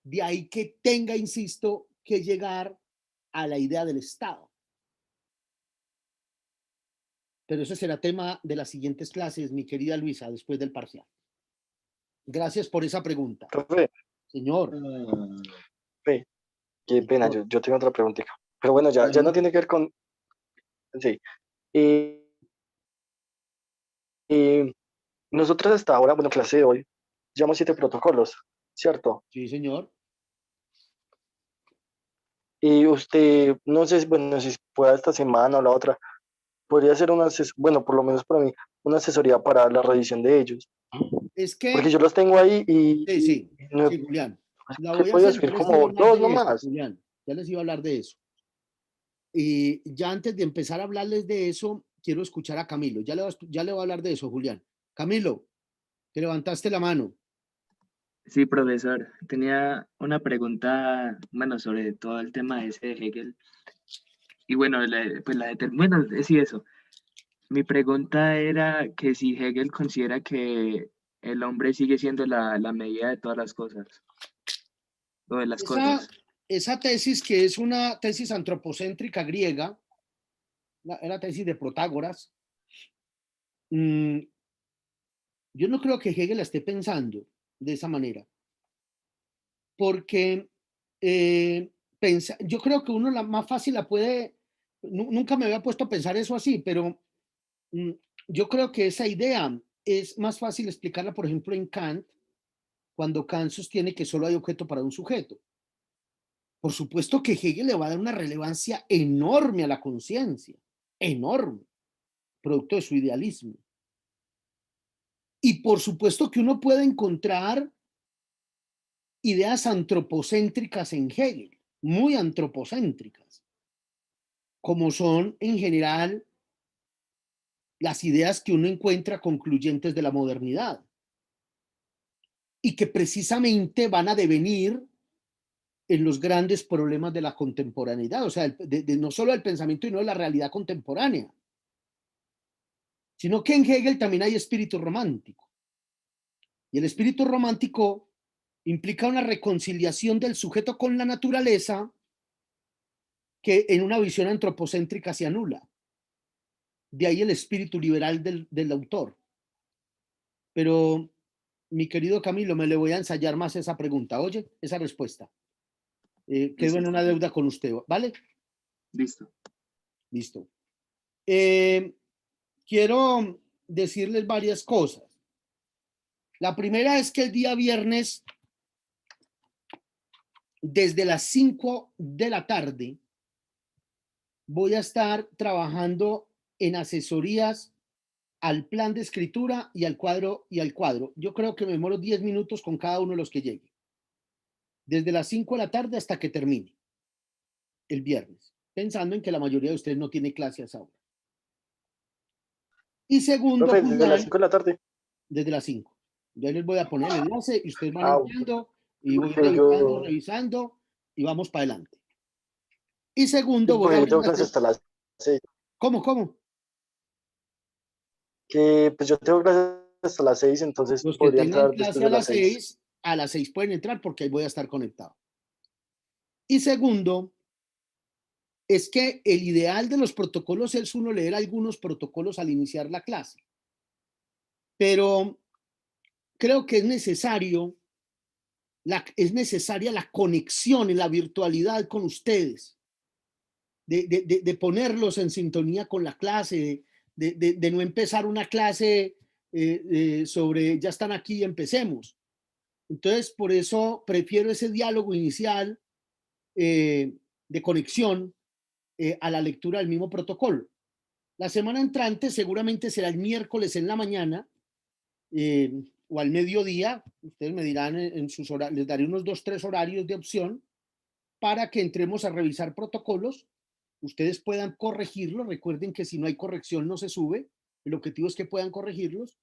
De ahí que tenga, insisto, que llegar a la idea del Estado. Pero eso será tema de las siguientes clases, mi querida Luisa, después del parcial. Gracias por esa pregunta. Profe, Señor. profe, qué pena, yo tengo otra preguntita. Pero bueno, ya no tiene que ver con... Sí. Nosotros hasta ahora, bueno, clase de hoy, llevamos 7 protocolos, ¿cierto? Sí, señor. Y usted, no sé, bueno, si pueda esta semana o la otra, podría ser una, bueno, por lo menos para mí, una asesoría para la revisión de ellos. Es que... Porque yo los tengo ahí Sí, no sí, Julián. La he voy a podido hacer, subir ya les iba a como hablar 2 de eso, nomás. Julián. Ya les iba a hablar de eso. Y ya antes de empezar a hablarles de eso, quiero escuchar a Camilo. Ya le voy a hablar de eso, Julián. Camilo, que levantaste la mano. Sí, profesor. Tenía una pregunta, bueno, sobre todo el tema ese de Hegel. Y bueno, bueno, sí, eso. Mi pregunta era que si Hegel considera que el hombre sigue siendo la medida de todas las cosas, o de las cosas. Esa tesis, que es una tesis antropocéntrica griega, era tesis de Protágoras, yo no creo que Hegel la esté pensando de esa manera, porque yo creo que uno la más fácil la puede, nunca me había puesto a pensar eso así, pero yo creo que esa idea es más fácil explicarla, por ejemplo, en Kant, cuando Kant sostiene que solo hay objeto para un sujeto. Por supuesto que Hegel le va a dar una relevancia enorme a la conciencia, enorme, producto de su idealismo. Y por supuesto que uno puede encontrar ideas antropocéntricas en Hegel, muy antropocéntricas, como son en general las ideas que uno encuentra concluyentes de la modernidad y que precisamente van a devenir en los grandes problemas de la contemporaneidad, o sea, no solo del pensamiento y no de la realidad contemporánea, sino que en Hegel también hay espíritu romántico. Y el espíritu romántico implica una reconciliación del sujeto con la naturaleza que en una visión antropocéntrica se anula. De ahí el espíritu liberal del autor. Pero, mi querido Camilo, me le voy a ensayar más esa pregunta. Oye, esa respuesta. Quedo en una deuda con usted, ¿vale? Listo. Listo. Quiero decirles varias cosas. La primera es que el día viernes, desde las 5 de la tarde, voy a estar trabajando en asesorías al plan de escritura y al cuadro. Yo creo que me demoro 10 minutos con cada uno de los que llegue. Desde las 5 de la tarde hasta que termine el viernes, pensando en que la mayoría de ustedes no tiene clase a esa hora. Y segundo, Profe, Julián, desde las 5 de la tarde. Desde las 5. Yo les voy a poner el enlace y ustedes van entrando y voy porque revisando y vamos para adelante. Y segundo, voy a porque yo abrir tengo clases hasta las 6. ¿Cómo? Que pues yo tengo clases hasta las 6, entonces Los que podría tengan entrar después clase de las 6. a las 6 pueden entrar porque ahí voy a estar conectado. Y segundo, es que el ideal de los protocolos es uno leer algunos protocolos al iniciar la clase. Pero creo que es necesaria la conexión en la virtualidad con ustedes, de ponerlos en sintonía con la clase, de no empezar una clase sobre ya están aquí y empecemos. Entonces, por eso prefiero ese diálogo inicial de conexión a la lectura del mismo protocolo. La semana entrante seguramente será el miércoles en la mañana o al mediodía. Ustedes me dirán en sus horarios, les daré unos 2-3 horarios de opción para que entremos a revisar protocolos ustedes puedan corregirlo. Recuerden que si no hay corrección no se sube. El objetivo es que puedan corregirlos,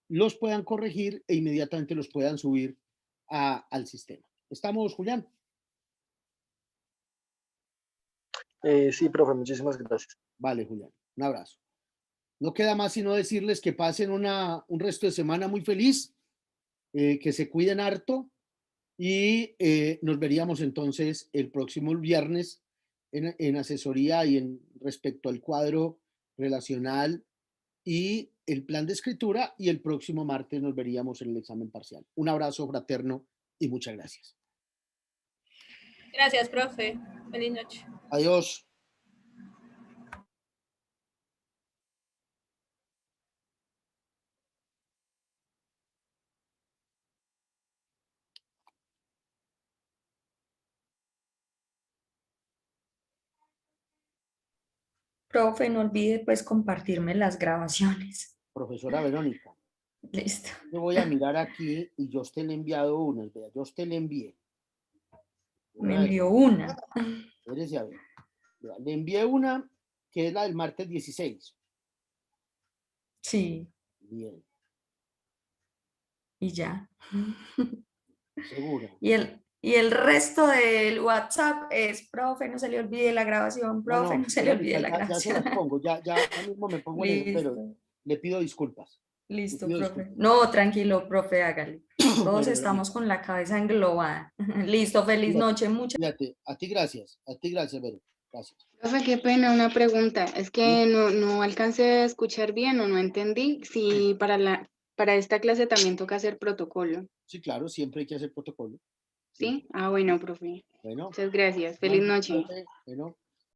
los puedan corregir e inmediatamente los puedan subir al sistema. ¿Estamos, Julián? Sí, profe, muchísimas gracias. Vale, Julián, un abrazo. No queda más sino decirles que pasen un resto de semana muy feliz, que se cuiden harto y nos veríamos entonces el próximo viernes en asesoría y en respecto al cuadro relacional y el plan de escritura, y el próximo martes nos veríamos en el examen parcial. Un abrazo fraterno y muchas gracias. Gracias, profe. Feliz noche. Adiós. Profe, no olvide pues compartirme las grabaciones. Profesora Verónica. Listo. Yo voy a mirar aquí y yo a usted le he enviado unas, vea, yo a usted le envié. Me envió una. Espérese a ver. Vea, le envié una que es la del martes 16. Sí. Bien. Y ya. Seguro. Y el resto del WhatsApp es, profe, no se le olvide la grabación, profe, no se le olvide la ya se las grabación. pongo, ya mismo me pongo en eso, pero le pido disculpas. Listo, Le pido profe. disculpas. No, tranquilo, profe, hágale. Todos Bueno, estamos con la cabeza englobada. Listo, feliz noche. Fíjate, a ti gracias, Vero. Gracias. Profe, qué pena, una pregunta. Es que no alcancé a escuchar bien o no entendí si para esta clase también toca hacer protocolo. Sí, claro, siempre hay que hacer protocolo. ¿Sí? Ah, bueno, profe. Bueno. Muchas gracias. Feliz noche. Bueno.